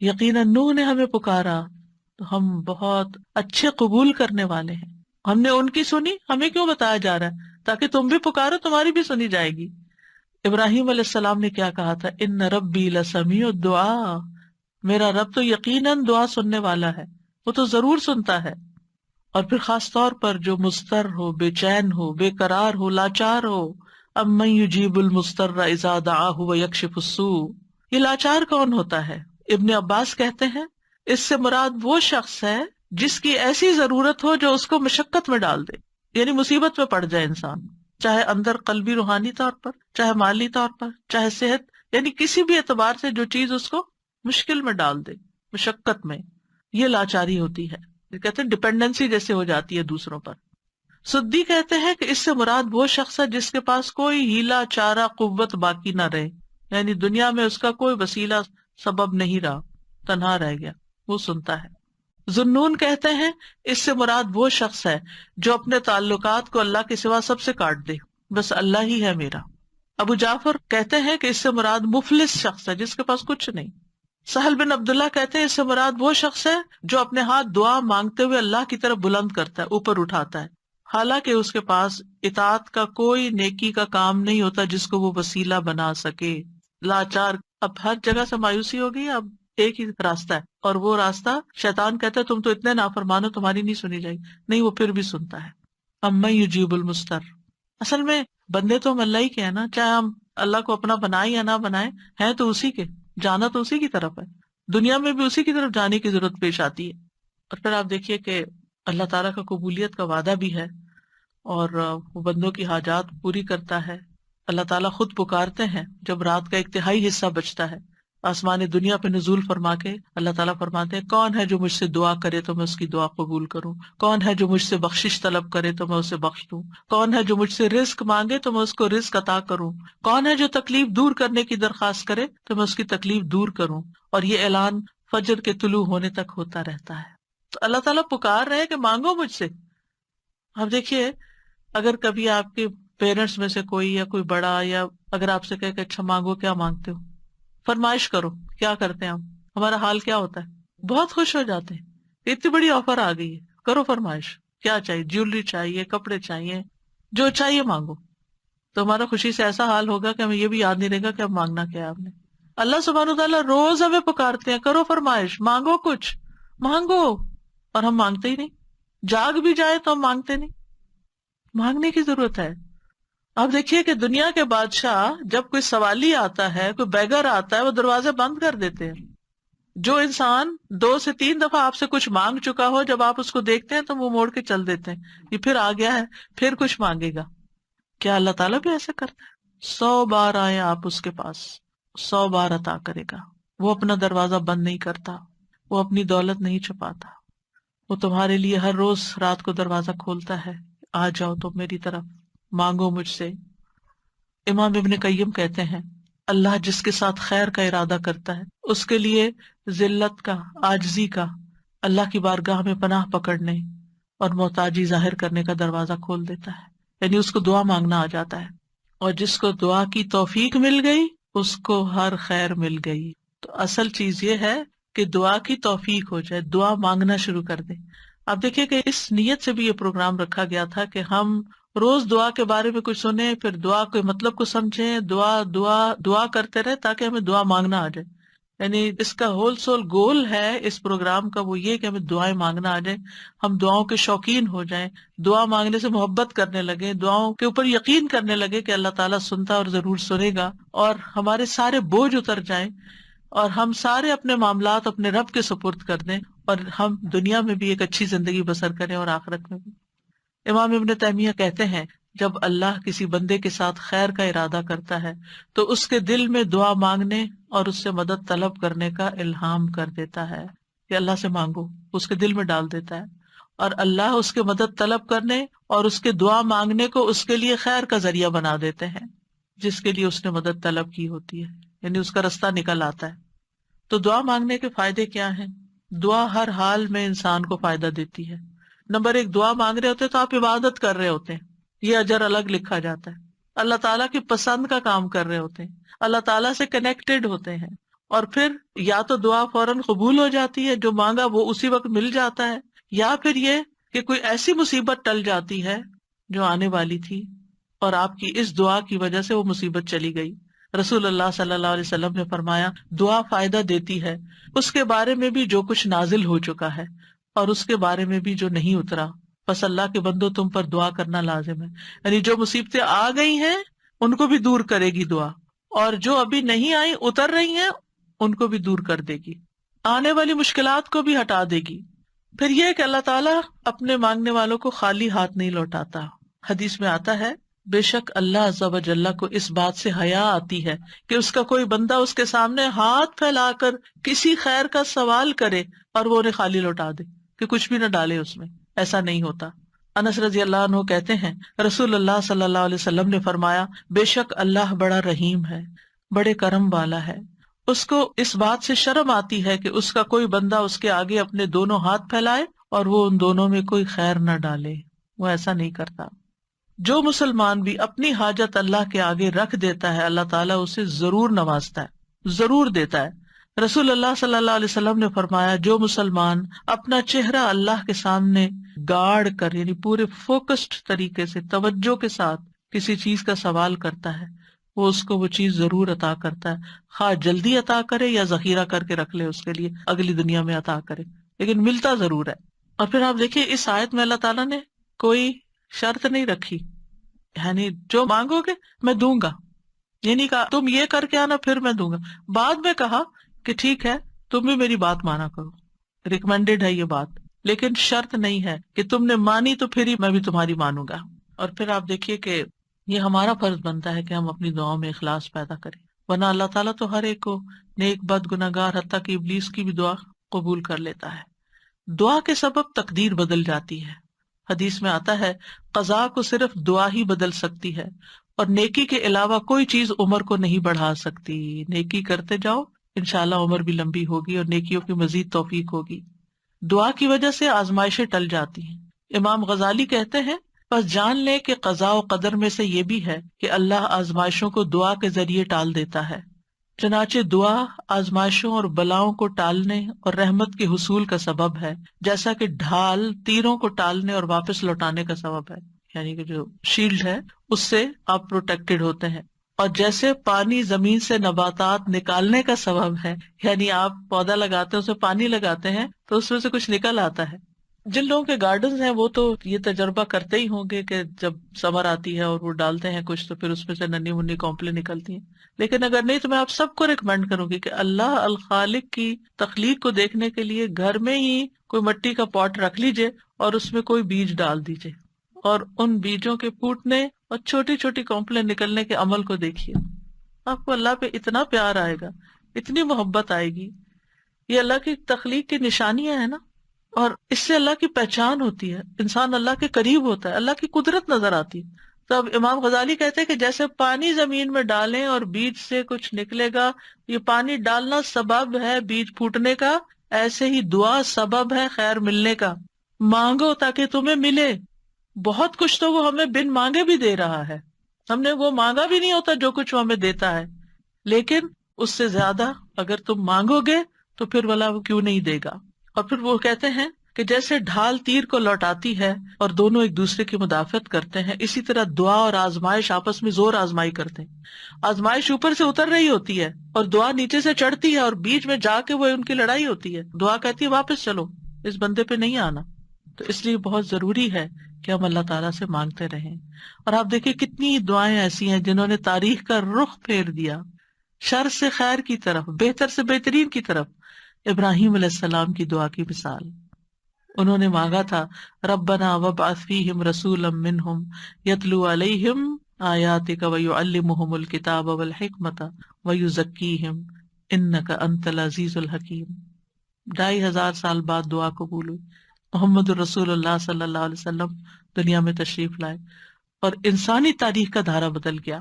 یقیناً نوح نے ہمیں پکارا تو ہم بہت اچھے قبول کرنے والے ہیں۔ ہم نے ان کی سنی، ہمیں کیوں بتایا جا رہا ہے؟ تاکہ تم بھی پکارو، تمہاری بھی سنی جائے گی۔ ابراہیم علیہ السلام نے کیا کہا تھا، ان ربی لسمیع الدعاء، میرا رب تو یقیناً دعا سننے والا ہے، وہ تو ضرور سنتا ہے۔ اور پھر خاص طور پر جو مضطر ہو، بے چین ہو، بے قرار ہو، لاچار ہو، امن یجیب المضطر اذا دعاہ ویکشف السوء، یہ لاچار کون ہوتا ہے؟ ابن عباس کہتے ہیں اس سے مراد وہ شخص ہے جس کی ایسی ضرورت ہو جو اس کو مشقت میں ڈال دے، یعنی مصیبت میں پڑ جائے انسان، چاہے اندر قلبی روحانی طور پر، چاہے مالی طور پر، چاہے صحت، یعنی کسی بھی اعتبار سے جو چیز اس کو مشکل میں ڈال دے، مشقت میں، یہ لاچاری ہوتی ہے۔ یہ کہتے ہیں ڈپینڈنسی جیسے ہو جاتی ہے دوسروں پر۔ سدی کہتے ہیں کہ اس سے مراد وہ شخص ہے جس کے پاس کوئی ہیلا چارہ قوت باقی نہ رہے، یعنی دنیا میں اس کا کوئی وسیلہ سبب نہیں رہا، تنہا رہ گیا، وہ سنتا ہے۔ ذنون کہتے ہیں اس سے مراد وہ شخص ہے جو اپنے تعلقات کو اللہ کے سوا سب سے کاٹ دے، بس اللہ ہی ہے میرا۔ ابو جعفر کہتے ہیں کہ اس سے مراد مفلس شخص ہے جس کے پاس کچھ نہیں۔ سہل بن عبداللہ کہتے ہیں اس سے مراد وہ شخص ہے جو اپنے ہاتھ دعا مانگتے ہوئے اللہ کی طرف بلند کرتا ہے، اوپر اٹھاتا ہے، حالانکہ اس کے پاس اطاعت کا کوئی نیکی کا کام نہیں ہوتا جس کو وہ وسیلہ بنا سکے۔ لاچار، اب ہر جگہ سے مایوسی ہوگی، اب ایک ہی راستہ ہے، اور وہ راستہ شیطان کہتا ہے تم تو اتنے نافرمان ہو، تمہاری نہیں سنی جائے گی، نہیں، وہ پھر بھی سنتا ہے۔ امن یجیب المضطر، اصل میں بندے تو ہم اللہ ہی کے ہیں نا، چاہے ہم اللہ کو اپنا بنائیں یا نہ بنائیں، ہیں تو اسی کے، جانا تو اسی کی طرف ہے، دنیا میں بھی اسی کی طرف جانے کی ضرورت پیش آتی ہے۔ اور پھر آپ دیکھیے کہ اللہ تعالیٰ کا قبولیت کا وعدہ بھی ہے، اور وہ بندوں کی حاجات پوری کرتا ہے۔ اللہ تعالیٰ خود پکارتے ہیں جب رات کا ایک تہائی حصہ بچتا ہے آسمان دنیا پہ نزول فرما کے اللہ تعالیٰ فرماتے ہیں کون ہے جو مجھ سے دعا کرے تو میں اس کی دعا قبول کروں، کون ہے جو مجھ سے بخشش طلب کرے تو میں اسے بخش دوں، کون ہے جو مجھ سے رزق مانگے تو میں اس کو رزق عطا کروں، کون ہے جو تکلیف دور کرنے کی درخواست کرے تو میں اس کی تکلیف دور کروں۔ اور یہ اعلان فجر کے طلوع ہونے تک ہوتا رہتا ہے۔ تو اللہ تعالیٰ پکار رہے کہ مانگو مجھ سے۔ اب دیکھیے، اگر کبھی آپ کے پیرنٹس میں سے کوئی یا کوئی بڑا یا اگر آپ سے کہے کہ اچھا مانگو، کیا مانگتے ہو، فرمائش کرو، کیا کرتے ہیں ہم، ہمارا حال کیا ہوتا ہے؟ بہت خوش ہو جاتے ہیں، اتنی بڑی آفر آ گئی ہے، کرو فرمائش، کیا چاہیے، جیولری چاہیے، کپڑے چاہیے، جو چاہیے مانگو۔ تو ہمارا خوشی سے ایسا حال ہوگا کہ ہمیں یہ بھی یاد نہیں رہے گا کہ اب مانگنا کیا ہے آپ نے۔ اللہ سبحانہ وتعالیٰ روز ہمیں پکارتے ہیں، کرو فرمائش، مانگو، کچھ مانگو، اور ہم مانگتے ہی نہیں۔ جاگ بھی جائے تو ہم مانگتے نہیں۔ مانگنے کی ضرورت ہے۔ اب دیکھیے کہ دنیا کے بادشاہ جب کوئی سوالی آتا ہے، کوئی بیگر آتا ہے، وہ دروازے بند کر دیتے ہیں۔ جو انسان 2 سے 3 دفعہ آپ سے کچھ مانگ چکا ہو، جب آپ اس کو دیکھتے ہیں تو وہ موڑ کے چل دیتے ہیں، یہ پھر آ گیا ہے، پھر کچھ مانگے گا۔ کیا اللہ تعالیٰ بھی ایسا کرتا ہے؟ 100 بار آئے آپ اس کے پاس، 100 بار عطا کرے گا۔ وہ اپنا دروازہ بند نہیں کرتا، وہ اپنی دولت نہیں چھپاتا، وہ تمہارے لیے ہر روز رات کو دروازہ کھولتا ہے، آ جاؤ تم میری طرف، مانگو مجھ سے۔ امام ابن قیم کہتے ہیں اللہ جس کے ساتھ خیر کا ارادہ کرتا ہے اس کے لیے ذلت کا، عاجزی کا، اللہ کی بارگاہ میں پناہ پکڑنے اور محتاجی ظاہر کرنے کا دروازہ کھول دیتا ہے، یعنی اس کو دعا مانگنا آ جاتا ہے۔ اور جس کو دعا کی توفیق مل گئی اس کو ہر خیر مل گئی۔ تو اصل چیز یہ ہے کہ دعا کی توفیق ہو جائے، دعا مانگنا شروع کر دیں۔ اب دیکھیے کہ اس نیت سے بھی یہ پروگرام رکھا گیا تھا کہ ہم روز دعا کے بارے میں کچھ سنیں، پھر دعا کے مطلب کو سمجھیں، دعا دعا دعا کرتے رہے تاکہ ہمیں دعا مانگنا آ جائے۔ یعنی اس کا ہول سول گول ہے اس پروگرام کا، وہ یہ کہ ہمیں دعائیں مانگنا آ جائے، ہم دعاؤں کے شوقین ہو جائیں، دعا مانگنے سے محبت کرنے لگے، دعاؤں کے اوپر یقین کرنے لگے کہ اللہ تعالیٰ سنتا اور ضرور سنے گا، اور ہمارے سارے بوجھ اتر جائیں اور ہم سارے اپنے معاملات اپنے رب کے سپرد کر دیں، اور ہم دنیا میں بھی ایک اچھی زندگی بسر کریں اور آخرت میں بھی۔ امام ابن تیمیہ کہتے ہیں جب اللہ کسی بندے کے ساتھ خیر کا ارادہ کرتا ہے تو اس کے دل میں دعا مانگنے اور اس سے مدد طلب کرنے کا الہام کر دیتا ہے کہ اللہ سے مانگو، اس کے دل میں ڈال دیتا ہے، اور اللہ اس کے مدد طلب کرنے اور اس کے دعا مانگنے کو اس کے لیے خیر کا ذریعہ بنا دیتے ہیں جس کے لیے اس نے مدد طلب کی ہوتی ہے، یعنی اس کا رستہ نکل آتا ہے۔ تو دعا مانگنے کے فائدے کیا ہیں؟ دعا ہر حال میں انسان کو فائدہ دیتی ہے۔ نمبر 1، دعا مانگ رہے ہوتے تو آپ عبادت کر رہے ہوتے ہیں، یہ اجر الگ لکھا جاتا ہے۔ اللہ تعالیٰ کی پسند کا کام کر رہے ہوتے ہیں، اللہ تعالیٰ سے کنیکٹڈ ہوتے ہیں، اور پھر یا تو دعا فوراً قبول ہو جاتی ہے، جو مانگا وہ اسی وقت مل جاتا ہے، یا پھر یہ کہ کوئی ایسی مصیبت ٹل جاتی ہے جو آنے والی تھی اور آپ کی اس دعا کی وجہ سے وہ مصیبت چلی گئی۔ رسول اللہ صلی اللہ علیہ وسلم نے فرمایا دعا فائدہ دیتی ہے اس کے بارے میں بھی جو کچھ نازل ہو چکا ہے اور اس کے بارے میں بھی جو نہیں اترا، بس اللہ کے بندو تم پر دعا کرنا لازم ہے۔ یعنی جو مصیبتیں آ گئی ہیں ان کو بھی دور کرے گی دعا، اور جو ابھی نہیں آئی اتر رہی ہیں ان کو بھی دور کر دے گی، آنے والی مشکلات کو بھی ہٹا دے گی۔ پھر یہ کہ اللہ تعالیٰ اپنے مانگنے والوں کو خالی ہاتھ نہیں لوٹاتا۔ حدیث میں آتا ہے بے شک اللہ عز و جل کو اس بات سے حیا آتی ہے کہ اس کا کوئی بندہ اس کے سامنے ہاتھ پھیلا کر کسی خیر کا سوال کرے اور وہ انہیں خالی لوٹا دے، کہ کچھ بھی نہ ڈالے اس میں۔ ایسا نہیں ہوتا۔ انس رضی اللہ عنہ کہتے ہیں رسول اللہ صلی اللہ علیہ وسلم نے فرمایا بے شک اللہ بڑا رحیم ہے، بڑے کرم والا ہے، اس کو اس بات سے شرم آتی ہے کہ اس کا کوئی بندہ اس کے آگے اپنے دونوں ہاتھ پھیلائے اور وہ ان دونوں میں کوئی خیر نہ ڈالے، وہ ایسا نہیں کرتا۔ جو مسلمان بھی اپنی حاجت اللہ کے آگے رکھ دیتا ہے اللہ تعالیٰ اسے ضرور نوازتا ہے، ضرور دیتا ہے۔ رسول اللہ صلی اللہ علیہ وسلم نے فرمایا جو مسلمان اپنا چہرہ اللہ کے سامنے گاڑ کر، یعنی پورے فوکسڈ طریقے سے توجہ کے ساتھ کسی چیز کا سوال کرتا ہے وہ اس کو وہ چیز ضرور عطا کرتا ہے، خواہ جلدی عطا کرے یا ذخیرہ کر کے رکھ لے اس کے لیے اگلی دنیا میں عطا کرے، لیکن ملتا ضرور ہے۔ اور پھر آپ دیکھیے اس آیت میں اللہ تعالیٰ نے کوئی شرط نہیں رکھی، یعنی جو مانگو گے میں دوں گا، یہ نہیں کہا تم یہ کر کے آنا پھر میں دوں گا، بعد میں کہا کہ ٹھیک ہے تم بھی میری بات مانا کرو، ریکمینڈیڈ ہے یہ بات، لیکن شرط نہیں ہے کہ تم نے مانی تو پھر ہی میں بھی تمہاری مانوں گا۔ اور پھر آپ دیکھیے کہ یہ ہمارا فرض بنتا ہے کہ ہم اپنی دعاؤں میں اخلاص پیدا کریں، ورنہ اللہ تعالیٰ تو ہر ایک کو نیک بد گناہگار حتیٰ کہ ابلیس کی بھی دعا قبول کر لیتا ہے۔ دعا کے سبب تقدیر بدل جاتی ہے۔ حدیث میں آتا ہے قضا کو صرف دعا ہی بدل سکتی ہے، اور نیکی کے علاوہ کوئی چیز عمر کو نہیں بڑھا سکتی۔ نیکی کرتے جاؤ، انشاءاللہ عمر بھی لمبی ہوگی اور نیکیوں کی مزید توفیق ہوگی۔ دعا کی وجہ سے آزمائشیں ٹل جاتی ہیں۔ امام غزالی کہتے ہیں بس جان لے کہ قضاء و قدر میں سے یہ بھی ہے کہ اللہ آزمائشوں کو دعا کے ذریعے ٹال دیتا ہے۔ چنانچہ دعا آزمائشوں اور بلاؤں کو ٹالنے اور رحمت کے حصول کا سبب ہے، جیسا کہ ڈھال تیروں کو ٹالنے اور واپس لوٹانے کا سبب ہے، یعنی کہ جو شیلڈ ہے اس سے آپ پروٹیکٹڈ ہوتے ہیں، اور جیسے پانی زمین سے نباتات نکالنے کا سبب ہے، یعنی آپ پودا لگاتے ہیں، اس میں پانی لگاتے ہیں تو اس میں سے کچھ نکل آتا ہے۔ جن لوگوں کے گارڈنز ہیں وہ تو یہ تجربہ کرتے ہی ہوں گے کہ جب سمر آتی ہے اور وہ ڈالتے ہیں کچھ تو پھر اس میں سے ننھی منی کونپلیں نکلتی ہیں۔ لیکن اگر نہیں تو میں آپ سب کو ریکمینڈ کروں گی کہ اللہ الخالق کی تخلیق کو دیکھنے کے لیے گھر میں ہی کوئی مٹی کا پاٹ رکھ لیجئے اور اس میں کوئی بیج ڈال دیجئے، اور ان بیجوں کے پھوٹنے اور چھوٹی چھوٹی کونپلیں نکلنے کے عمل کو دیکھیے۔ آپ کو اللہ پہ اتنا پیار آئے گا، اتنی محبت آئے گی۔ یہ اللہ کی تخلیق کی نشانیاں ہیں نا، اور اس سے اللہ کی پہچان ہوتی ہے، انسان اللہ کے قریب ہوتا ہے، اللہ کی قدرت نظر آتی ہے۔ تو اب امام غزالی کہتے ہیں کہ جیسے پانی زمین میں ڈالیں اور بیج سے کچھ نکلے گا، یہ پانی ڈالنا سبب ہے بیج پھوٹنے کا، ایسے ہی دعا سبب ہے خیر ملنے کا۔ مانگو تاکہ تمہیں ملے۔ بہت کچھ تو وہ ہمیں بن مانگے بھی دے رہا ہے، ہم نے وہ مانگا بھی نہیں ہوتا جو کچھ وہ ہمیں دیتا ہے، لیکن اس سے زیادہ اگر تم مانگو گے تو پھر والا وہ کیوں نہیں دے گا۔ اور پھر وہ کہتے ہیں کہ جیسے ڈھال تیر کو لوٹاتی ہے اور دونوں ایک دوسرے کی مدافعت کرتے ہیں، اسی طرح دعا اور آزمائش آپس میں زور آزمائی کرتے ہیں۔ آزمائش اوپر سے اتر رہی ہوتی ہے اور دعا نیچے سے چڑھتی ہے، اور بیچ میں جا کے وہ ان کی لڑائی ہوتی ہے۔ دعا کہتی ہے واپس چلو، اس بندے پہ نہیں آنا۔ تو اس لیے بہت ضروری ہے کہ ہم اللہ تعالیٰ سے مانگتے رہیں۔ اور آپ دیکھیں کتنی دعائیں ایسی ہیں جنہوں نے تاریخ کا رخ پھیر دیا، شر سے خیر کی طرف، بہتر سے بہترین کی طرف۔ ابراہیم علیہ السلام کی دعا کی مثال، انہوں نے مانگا تھا ربنا وابعث فیہم رسولا منہم یتلو علیہم آیاتک ویعلمہم الکتاب والحکمت ویزکیہم انک انت العزیز الحکیم۔ 2500 سال بعد دعا قبول ہوئی، محمد الرسول اللہ صلی اللہ علیہ وسلم دنیا میں تشریف لائے اور انسانی تاریخ کا دھارا بدل گیا۔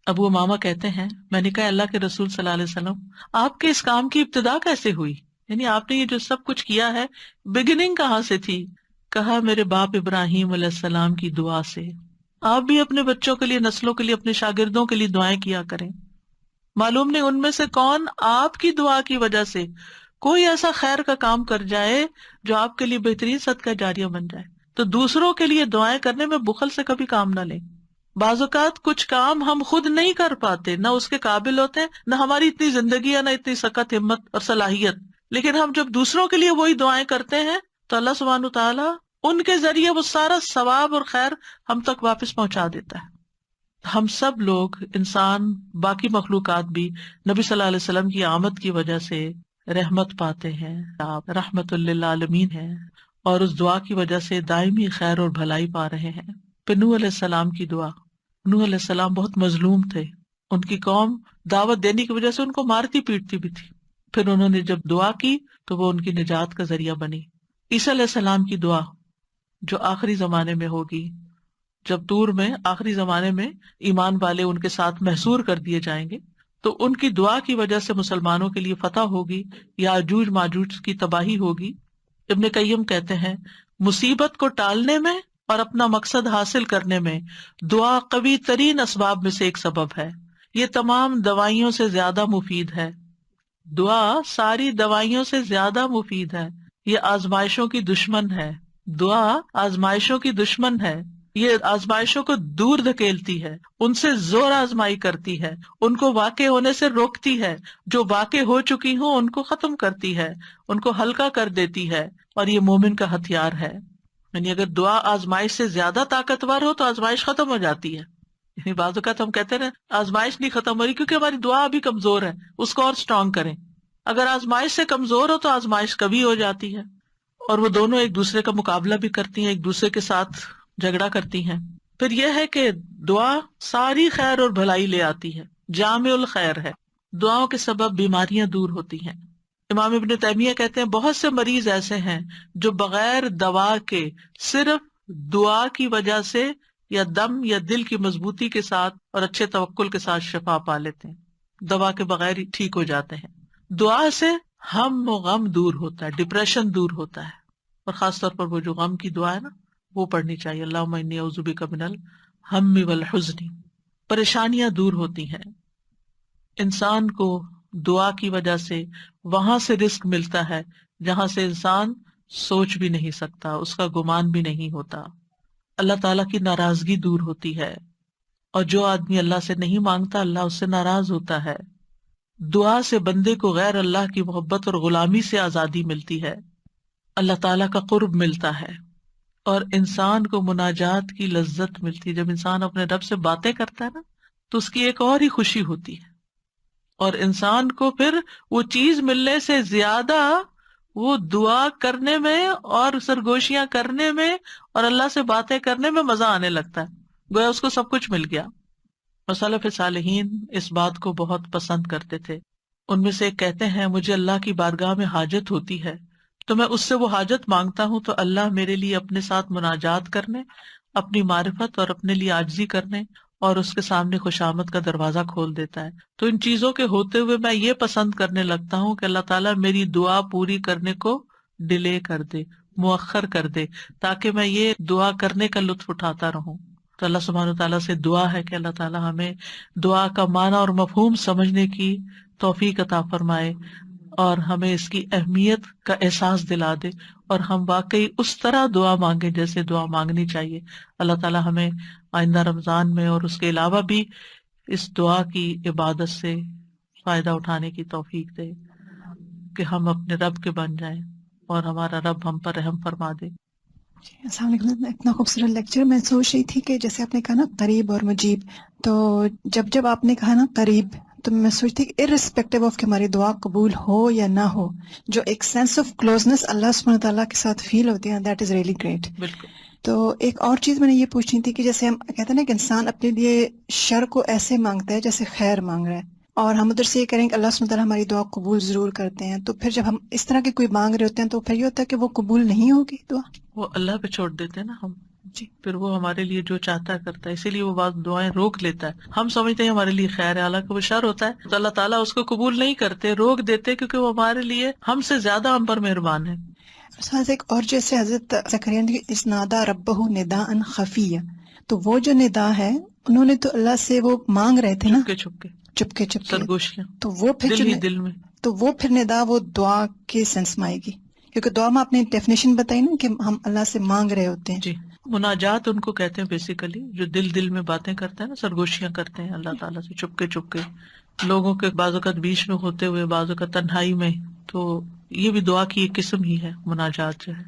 ابو امامہ کہتے ہیں میں نے کہا اللہ کے رسول صلی اللہ علیہ وسلم آپ کے اس کام کی ابتدا کیسے ہوئی، یعنی آپ نے یہ جو سب کچھ کیا ہے بگننگ کہاں سے تھی؟ کہا میرے باپ ابراہیم علیہ السلام کی دعا سے۔ آپ بھی اپنے بچوں کے لیے، نسلوں کے لیے، اپنے شاگردوں کے لیے دعائیں کیا کریں۔ معلوم نہیں ان میں سے کون آپ کی دعا کی وجہ سے کوئی ایسا خیر کا کام کر جائے جو آپ کے لیے بہترین صدقہ جاریہ بن جائے۔ تو دوسروں کے لیے دعائیں کرنے میں بخل سے کبھی کام نہ لیں۔ بعض اوقات کچھ کام ہم خود نہیں کر پاتے، نہ اس کے قابل ہوتے ہیں، نہ ہماری اتنی زندگی ہے، نہ اتنی سخت ہمت اور صلاحیت، لیکن ہم جب دوسروں کے لیے وہی دعائیں کرتے ہیں تو اللہ سبحانہ وتعالیٰ ان کے ذریعے وہ سارا ثواب اور خیر ہم تک واپس پہنچا دیتا ہے۔ ہم سب لوگ، انسان، باقی مخلوقات بھی نبی صلی اللہ علیہ وسلم کی آمد کی وجہ سے رحمت پاتے ہیں، آپ رحمت للعالمین ہیں، اور اس دعا کی وجہ سے دائمی خیر اور بھلائی پا رہے ہیں۔ پھر نوح علیہ السلام کی دعا، نوح علیہ السلام بہت مظلوم تھے، ان کی قوم دعوت دینے کی وجہ سے ان کو مارتی پیٹتی بھی تھی، پھر انہوں نے جب دعا کی تو وہ ان کی نجات کا ذریعہ بنی۔ عیسیٰ علیہ السلام کی دعا جو آخری زمانے میں ہوگی، جب طور میں آخری زمانے میں ایمان والے ان کے ساتھ محصور کر دیے جائیں گے، تو ان کی دعا کی وجہ سے مسلمانوں کے لیے فتح ہوگی، یاجوج ماجوج کی تباہی ہوگی۔ ابن قیم کہتے ہیں مصیبت کو ٹالنے میں اور اپنا مقصد حاصل کرنے میں دعا قوی ترین اسباب میں سے ایک سبب ہے، یہ تمام دوائیوں سے زیادہ مفید ہے۔ دعا ساری دوائیوں سے زیادہ مفید ہے، یہ آزمائشوں کی دشمن ہے، دعا آزمائشوں کی دشمن ہے، یہ آزمائشوں کو دور دھکیلتی ہے، ان سے زور آزمائی کرتی ہے، ان کو واقع ہونے سے روکتی ہے، جو واقع ہو چکی ہوں ان کو ختم کرتی ہے، ان کو ہلکا کر دیتی ہے، اور یہ مومن کا ہتھیار ہے۔ یعنی اگر دعا آزمائش سے زیادہ طاقتور ہو تو آزمائش ختم ہو جاتی ہے۔ یعنی بعض اوقات ہم کہتے ہیں آزمائش نہیں ختم ہو رہی کیونکہ ہماری دعا ابھی کمزور ہے، اس کو اور اسٹرانگ کریں۔ اگر آزمائش سے کمزور ہو تو آزمائش کبھی ہو جاتی ہے، اور وہ دونوں ایک دوسرے کا مقابلہ بھی کرتی ہیں، ایک دوسرے کے ساتھ جھگڑا کرتی ہیں۔ پھر یہ ہے کہ دعا ساری خیر اور بھلائی لے آتی ہے، جامع الخیر ہے. دعاؤں کے سبب بیماریاں دور ہوتی ہیں. امام ابن تیمیہ کہتے ہیں بہت سے مریض ایسے ہیں جو بغیر دوا کے صرف دعا کی وجہ سے یا دم یا دل کی مضبوطی کے ساتھ اور اچھے توکل کے ساتھ شفا پا لیتے ہیں. دوا کے بغیر ہی ٹھیک ہو جاتے ہیں. دعا سے ہم و غم دور ہوتا ہے، ڈپریشن دور ہوتا ہے، اور خاص طور پر وہ جو غم کی دعا ہے نا وہ پڑھنی چاہیے. اللہم انی اعوذ بک من الہم والحزن. پریشانیاں دور ہوتی ہیں. انسان کو دعا کی وجہ سے وہاں سے رزق ملتا ہے جہاں سے انسان سوچ بھی نہیں سکتا، اس کا گمان بھی نہیں ہوتا. اللہ تعالیٰ کی ناراضگی دور ہوتی ہے، اور جو آدمی اللہ سے نہیں مانگتا اللہ اس سے ناراض ہوتا ہے. دعا سے بندے کو غیر اللہ کی محبت اور غلامی سے آزادی ملتی ہے، اللہ تعالیٰ کا قرب ملتا ہے، اور انسان کو مناجات کی لذت ملتی ہے. جب انسان اپنے رب سے باتیں کرتا ہے نا تو اس کی ایک اور ہی خوشی ہوتی ہے، اور انسان کو پھر وہ چیز ملنے سے زیادہ وہ دعا کرنے میں اور سرگوشیاں کرنے میں اور اللہ سے باتیں کرنے میں مزہ آنے لگتا ہے، گویا اس کو سب کچھ مل گیا. اور سلف صالحین اس بات کو بہت پسند کرتے تھے. ان میں سے ایک کہتے ہیں مجھے اللہ کی بارگاہ میں حاجت ہوتی ہے تو میں اس سے وہ حاجت مانگتا ہوں تو اللہ میرے لیے اپنے ساتھ مناجات کرنے، اپنی معرفت اور اپنے لیے عاجزی کرنے اور اس کے سامنے خوشامد کا دروازہ کھول دیتا ہے. تو ان چیزوں کے ہوتے ہوئے میں یہ پسند کرنے لگتا ہوں کہ اللہ تعالیٰ میری دعا پوری کرنے کو ڈیلے کر دے، مؤخر کر دے، تاکہ میں یہ دعا کرنے کا لطف اٹھاتا رہوں. تو اللہ سبحانہ تعالیٰ سے دعا ہے کہ اللہ تعالیٰ ہمیں دعا کا معنی اور مفہوم سمجھنے کی توفیق عطا فرمائے اور ہمیں اس کی اہمیت کا احساس دلا دے، اور ہم واقعی اس طرح دعا مانگیں جیسے دعا مانگنی چاہیے. اللہ تعالیٰ ہمیں آئندہ رمضان میں اور اس کے علاوہ بھی اس دعا کی عبادت سے فائدہ اٹھانے کی توفیق دے کہ ہم اپنے رب کے بن جائیں اور ہمارا رب ہم پر رحم فرما دے. السلام علیکم. اتنا خوبصورت لیکچر. میں سوچ رہی تھی کہ جیسے آپ نے کہا نا قریب اور مجیب، تو جب آپ نے کہا نا قریب تو میں سوچتی کہ ارسپیکٹو آف کہ ہماری دعا قبول ہو یا نہ ہو، جو ایک سینس آف کلوزنس اللہ سبحانہ تعالیٰ کے ساتھ فیل ہوتی ہے، دیٹ از ریئلی گریٹ. بالکل. تو ایک اور چیز میں نے یہ پوچھنی تھی کہ جیسے ہم کہتے ہیں نا کہ انسان اپنے لیے شر کو ایسے مانگتا ہے جیسے خیر مانگ رہا ہے، اور ہم ادھر سے یہ کریں کہ اللہ سبحانہ تعالیٰ ہماری دعا قبول ضرور کرتے ہیں، تو پھر جب ہم اس طرح کے کوئی مانگ رہے ہوتے ہیں تو پھر یہ ہوتا ہے کہ وہ قبول نہیں ہوگی دعا. وہ اللہ پہ چھوڑ دیتے ہیں نا ہم، جی پھر وہ ہمارے لیے جو چاہتا ہے کرتا ہے، اسی لیے وہ بعض دعائیں روک لیتا ہے. ہم سمجھتے ہیں ہمارے لیے خیر ہے، حالانکہ وہ شر ہوتا ہے. تو اللہ تعالیٰ اس کو قبول نہیں کرتے، روک دیتے، کیونکہ وہ ہمارے لیے ہم سے زیادہ ہم پر مہربان ہے. استاذ ایک اور جیسے حضرت زکریا نے اسنادا ربہ نداء خفیہ، تو وہ جو ندا ہے انہوں نے تو اللہ سے وہ مانگ رہے تھے نا چھپ کے چپکے چپکے، سرگوشیاں تو وہ پھر دل ہی دل میں. تو وہ پھر ندا وہ دعا کے سینس میں آئے گی، کیونکہ دعا میں آپ نے ڈیفینیشن بتائی نا کہ ہم اللہ سے مانگ رہے ہوتے ہیں. جی مناجات ان کو کہتے ہیں بیسیکلی، جو دل دل میں باتیں کرتے ہیں نا، سرگوشیاں کرتے ہیں اللہ تعالیٰ سے چپکے چپکے، لوگوں کے بعض اوقات بیچ میں ہوتے ہوئے، بعض اوقات تنہائی میں. تو یہ بھی دعا کی ایک قسم ہی ہے مناجات جو ہے.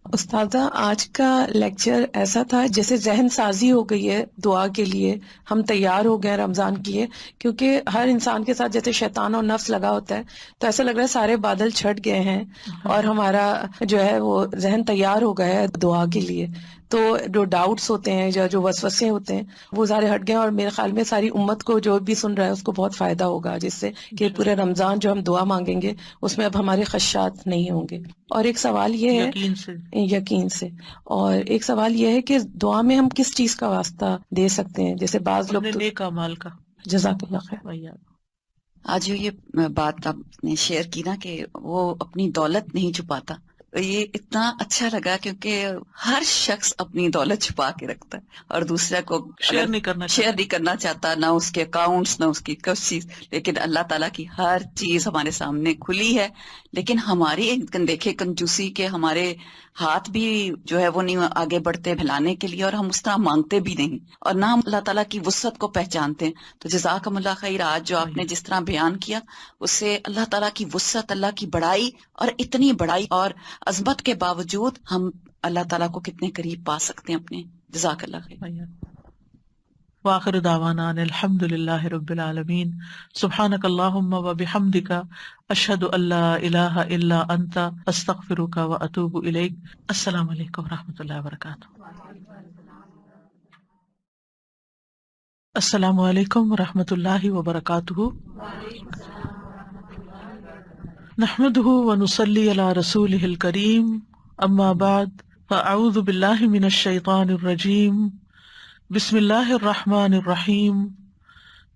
استاذہ آج کا لیکچر ایسا تھا جیسے ذہن سازی ہو گئی ہے دعا کے لیے، ہم تیار ہو گئے رمضان کے لیے، کیونکہ ہر انسان کے ساتھ جیسے شیطان اور نفس لگا ہوتا ہے، تو ایسا لگ رہا ہے سارے بادل چھٹ گئے ہیں اور ہمارا جو ہے وہ ذہن تیار ہو گیا ہے دعا کے لیے. تو جو ڈاؤٹس ہوتے ہیں یا جو وسوسے ہوتے ہیں وہ سارے ہٹ گئے، اور میرے خیال میں ساری امت کو جو بھی سن رہا ہے اس کو بہت فائدہ ہوگا، جس سے کہ پورے رمضان جو ہم دعا مانگیں گے اس میں اب ہمارے خدشات نہیں ہوں گے. اور ایک سوال یہ ہے یقین سے، اور ایک سوال یہ ہے کہ دعا میں ہم کس چیز کا واسطہ دے سکتے ہیں؟ جیسے بعض لوگ تو نیک اعمال کا. جزاک اللہ خیر. آج جو یہ بات آپ نے شیئر کی نا کہ وہ اپنی دولت نہیں چھپاتا، یہ اتنا اچھا لگا، کیونکہ ہر شخص اپنی دولت چھپا کے رکھتا ہے اور دوسرے کو شیئر نہیں کرنا چاہتا، نہ اس کے اکاؤنٹس، نہ اس کی کچھ چیز. لیکن اللہ تعالیٰ کی ہر چیز ہمارے سامنے کھلی ہے، لیکن ہماری دیکھے کنجوسی کے ہمارے ہاتھ بھی جو ہے وہ نہیں آگے بڑھتے پھیلانے کے لیے، اور ہم اس طرح مانگتے بھی نہیں، اور نہ ہم اللہ تعالیٰ کی وسعت کو پہچانتے ہیں. تو جزاکم اللہ خیر، آج جو آپ نے جس طرح بیان کیا اس سے اللہ تعالیٰ کی وسعت، اللہ کی بڑائی، اور اتنی بڑائی اور عظمت کے باوجود ہم اللہ تعالیٰ کو کتنے قریب پا سکتے ہیں اپنے. جزاک اللہ خیر. وآخر دعوانا ان الحمد للہ رب العالمین. سبحانک اللہم وبحمدک، اشہد ان لا الہ الا انت، استغفرک واتوب الیک. السلام علیکم ورحمۃ اللہ وبرکاتہ. السلام علیکم ورحمۃ اللہ وبرکاتہ. نحمده ونصلی علی رسولہ الکریم. اما بعد فاعوذ باللہ من الشیطان الرجیم. بسم اللہ الرحمن الرحیم.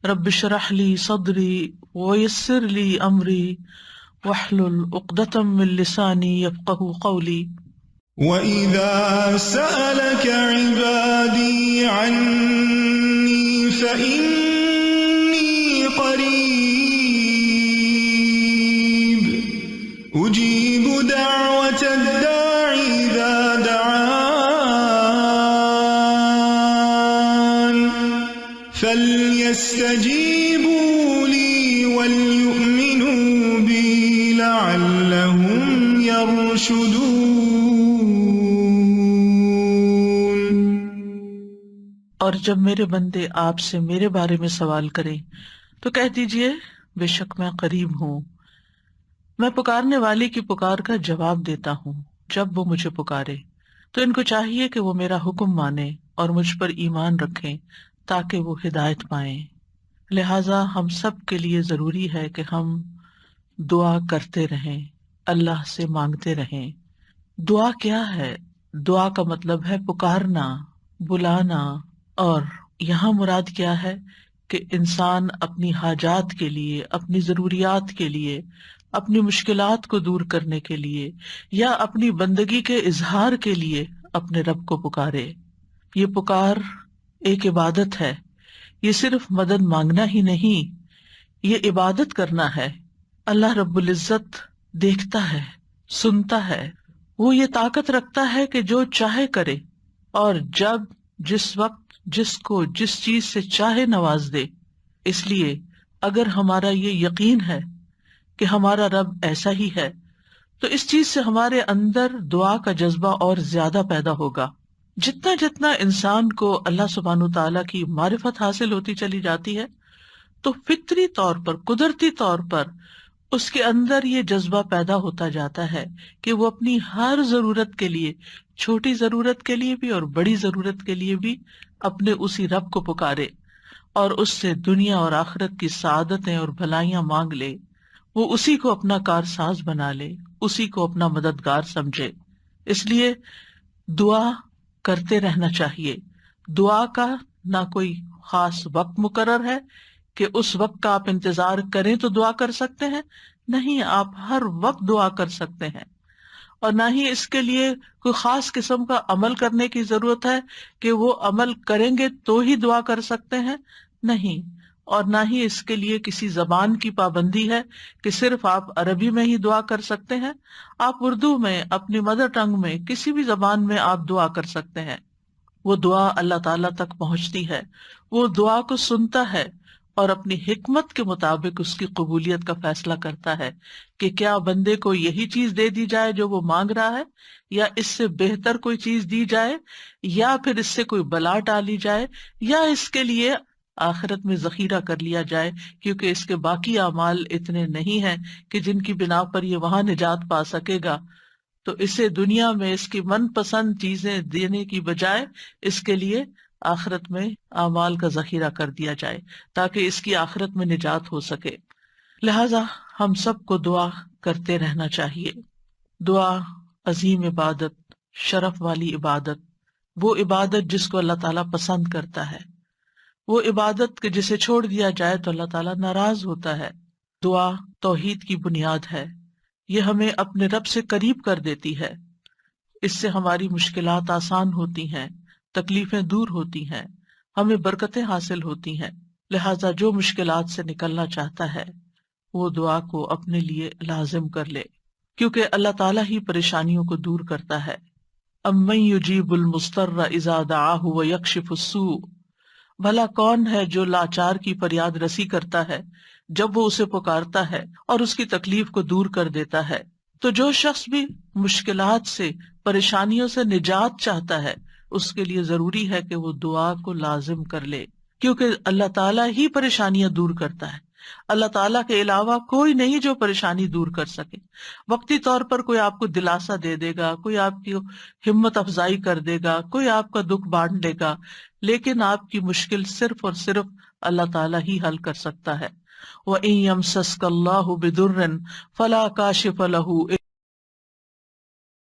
رب اشرح لی صدری ویسر لی امری واحلل عقدۃ من لسانی یفقہوا قولی. وَإِذَا سَأَلَكَ عِبَادِي عَنِّي فَإِنِّي قَرِيبٌ أُجِيبُ دَعْوَةَ الدَّاعِ إِذَا دَعَانِ فَلْيَسْتَجِيبُوا لِي وَلْيُؤْمِنُوا بِي لَعَلَّهُمْ يَرْشُدُونَ. اور جب میرے بندے آپ سے میرے بارے میں سوال کریں تو کہہ دیجئے بے شک میں قریب ہوں، میں پکارنے والے کی پکار کا جواب دیتا ہوں جب وہ مجھے پکارے. تو ان کو چاہیے کہ وہ میرا حکم مانیں اور مجھ پر ایمان رکھیں تاکہ وہ ہدایت پائیں. لہٰذا ہم سب کے لیے ضروری ہے کہ ہم دعا کرتے رہیں، اللہ سے مانگتے رہیں. دعا کیا ہے؟ دعا کا مطلب ہے پکارنا، بلانا. اور یہاں مراد کیا ہے کہ انسان اپنی حاجات کے لیے، اپنی ضروریات کے لیے، اپنی مشکلات کو دور کرنے کے لیے یا اپنی بندگی کے اظہار کے لیے اپنے رب کو پکارے. یہ پکار ایک عبادت ہے. یہ صرف مدد مانگنا ہی نہیں، یہ عبادت کرنا ہے. اللہ رب العزت دیکھتا ہے، سنتا ہے. وہ یہ طاقت رکھتا ہے کہ جو چاہے کرے اور جب، جس وقت، جس کو جس چیز سے چاہے نواز دے. اس لیے اگر ہمارا یہ یقین ہے کہ ہمارا رب ایسا ہی ہے تو اس چیز سے ہمارے اندر دعا کا جذبہ اور زیادہ پیدا ہوگا. جتنا جتنا انسان کو اللہ سبحانہ تعالیٰ کی معرفت حاصل ہوتی چلی جاتی ہے تو فطری طور پر، قدرتی طور پر اس کے اندر یہ جذبہ پیدا ہوتا جاتا ہے کہ وہ اپنی ہر ضرورت کے لیے، چھوٹی ضرورت کے لیے بھی اور بڑی ضرورت کے لیے بھی اپنے اسی رب کو پکارے اور اس سے دنیا اور آخرت کی سعادتیں اور بھلائیاں مانگ لے. وہ اسی کو اپنا کارساز بنا لے، اسی کو اپنا مددگار سمجھے. اس لیے دعا کرتے رہنا چاہیے. دعا کا نہ کوئی خاص وقت مقرر ہے کہ اس وقت کا آپ انتظار کریں تو دعا کر سکتے ہیں. نہیں، آپ ہر وقت دعا کر سکتے ہیں. اور نہ ہی اس کے لیے کوئی خاص قسم کا عمل کرنے کی ضرورت ہے کہ وہ عمل کریں گے تو ہی دعا کر سکتے ہیں. نہیں، اور نہ ہی اس کے لیے کسی زبان کی پابندی ہے کہ صرف آپ عربی میں ہی دعا کر سکتے ہیں. آپ اردو میں، اپنی مدر ٹنگ میں، کسی بھی زبان میں آپ دعا کر سکتے ہیں. وہ دعا اللہ تعالیٰ تک پہنچتی ہے. وہ دعا کو سنتا ہے اور اپنی حکمت کے مطابق اس کی قبولیت کا فیصلہ کرتا ہے کہ کیا بندے کو یہی چیز دے دی جائے جو وہ مانگ رہا ہے، یا اس سے بہتر کوئی چیز دی جائے، یا پھر اس سے کوئی بلا ٹالی جائے، یا اس کے لیے آخرت میں ذخیرہ کر لیا جائے کیونکہ اس کے باقی اعمال اتنے نہیں ہیں کہ جن کی بنا پر یہ وہاں نجات پا سکے گا. تو اسے دنیا میں اس کی من پسند چیزیں دینے کی بجائے اس کے لیے آخرت میں اعمال کا ذخیرہ کر دیا جائے تاکہ اس کی آخرت میں نجات ہو سکے. لہذا ہم سب کو دعا کرتے رہنا چاہیے. دعا عظیم عبادت، شرف والی عبادت، وہ عبادت جس کو اللہ تعالیٰ پسند کرتا ہے، وہ عبادت کہ جسے چھوڑ دیا جائے تو اللہ تعالیٰ ناراض ہوتا ہے. دعا توحید کی بنیاد ہے. یہ ہمیں اپنے رب سے قریب کر دیتی ہے. اس سے ہماری مشکلات آسان ہوتی ہیں، تکلیفیں دور ہوتی ہیں، ہمیں برکتیں حاصل ہوتی ہیں. لہٰذا جو مشکلات سے نکلنا چاہتا ہے وہ دعا کو اپنے لیے لازم کر لے، کیونکہ اللہ تعالیٰ ہی پریشانیوں کو دور کرتا ہے. امن یجیب المضطر اذا دعاہ ویکشف السوء، بھلا کون ہے جو لاچار کی فریاد رسی کرتا ہے جب وہ اسے پکارتا ہے اور اس کی تکلیف کو دور کر دیتا ہے. تو جو شخص بھی مشکلات سے، پریشانیوں سے نجات چاہتا ہے اس کے لیے ضروری ہے کہ وہ دعا کو لازم کر لے، کیونکہ اللہ تعالیٰ ہی پریشانیاں دور کرتا ہے. اللہ تعالیٰ کے علاوہ کوئی نہیں جو پریشانی دور کر سکے. وقتی طور پر کوئی آپ کو دلاسا دے دے گا، کوئی آپ کی ہمت افزائی کر دے گا، کوئی آپ کا دکھ بانٹ لے گا، لیکن آپ کی مشکل صرف اور صرف اللہ تعالیٰ ہی حل کر سکتا ہے. وَإِن يَمْسَسْكَ اللَّهُ بِضُرٍّ فَلَا كَاشِفَ لَهُ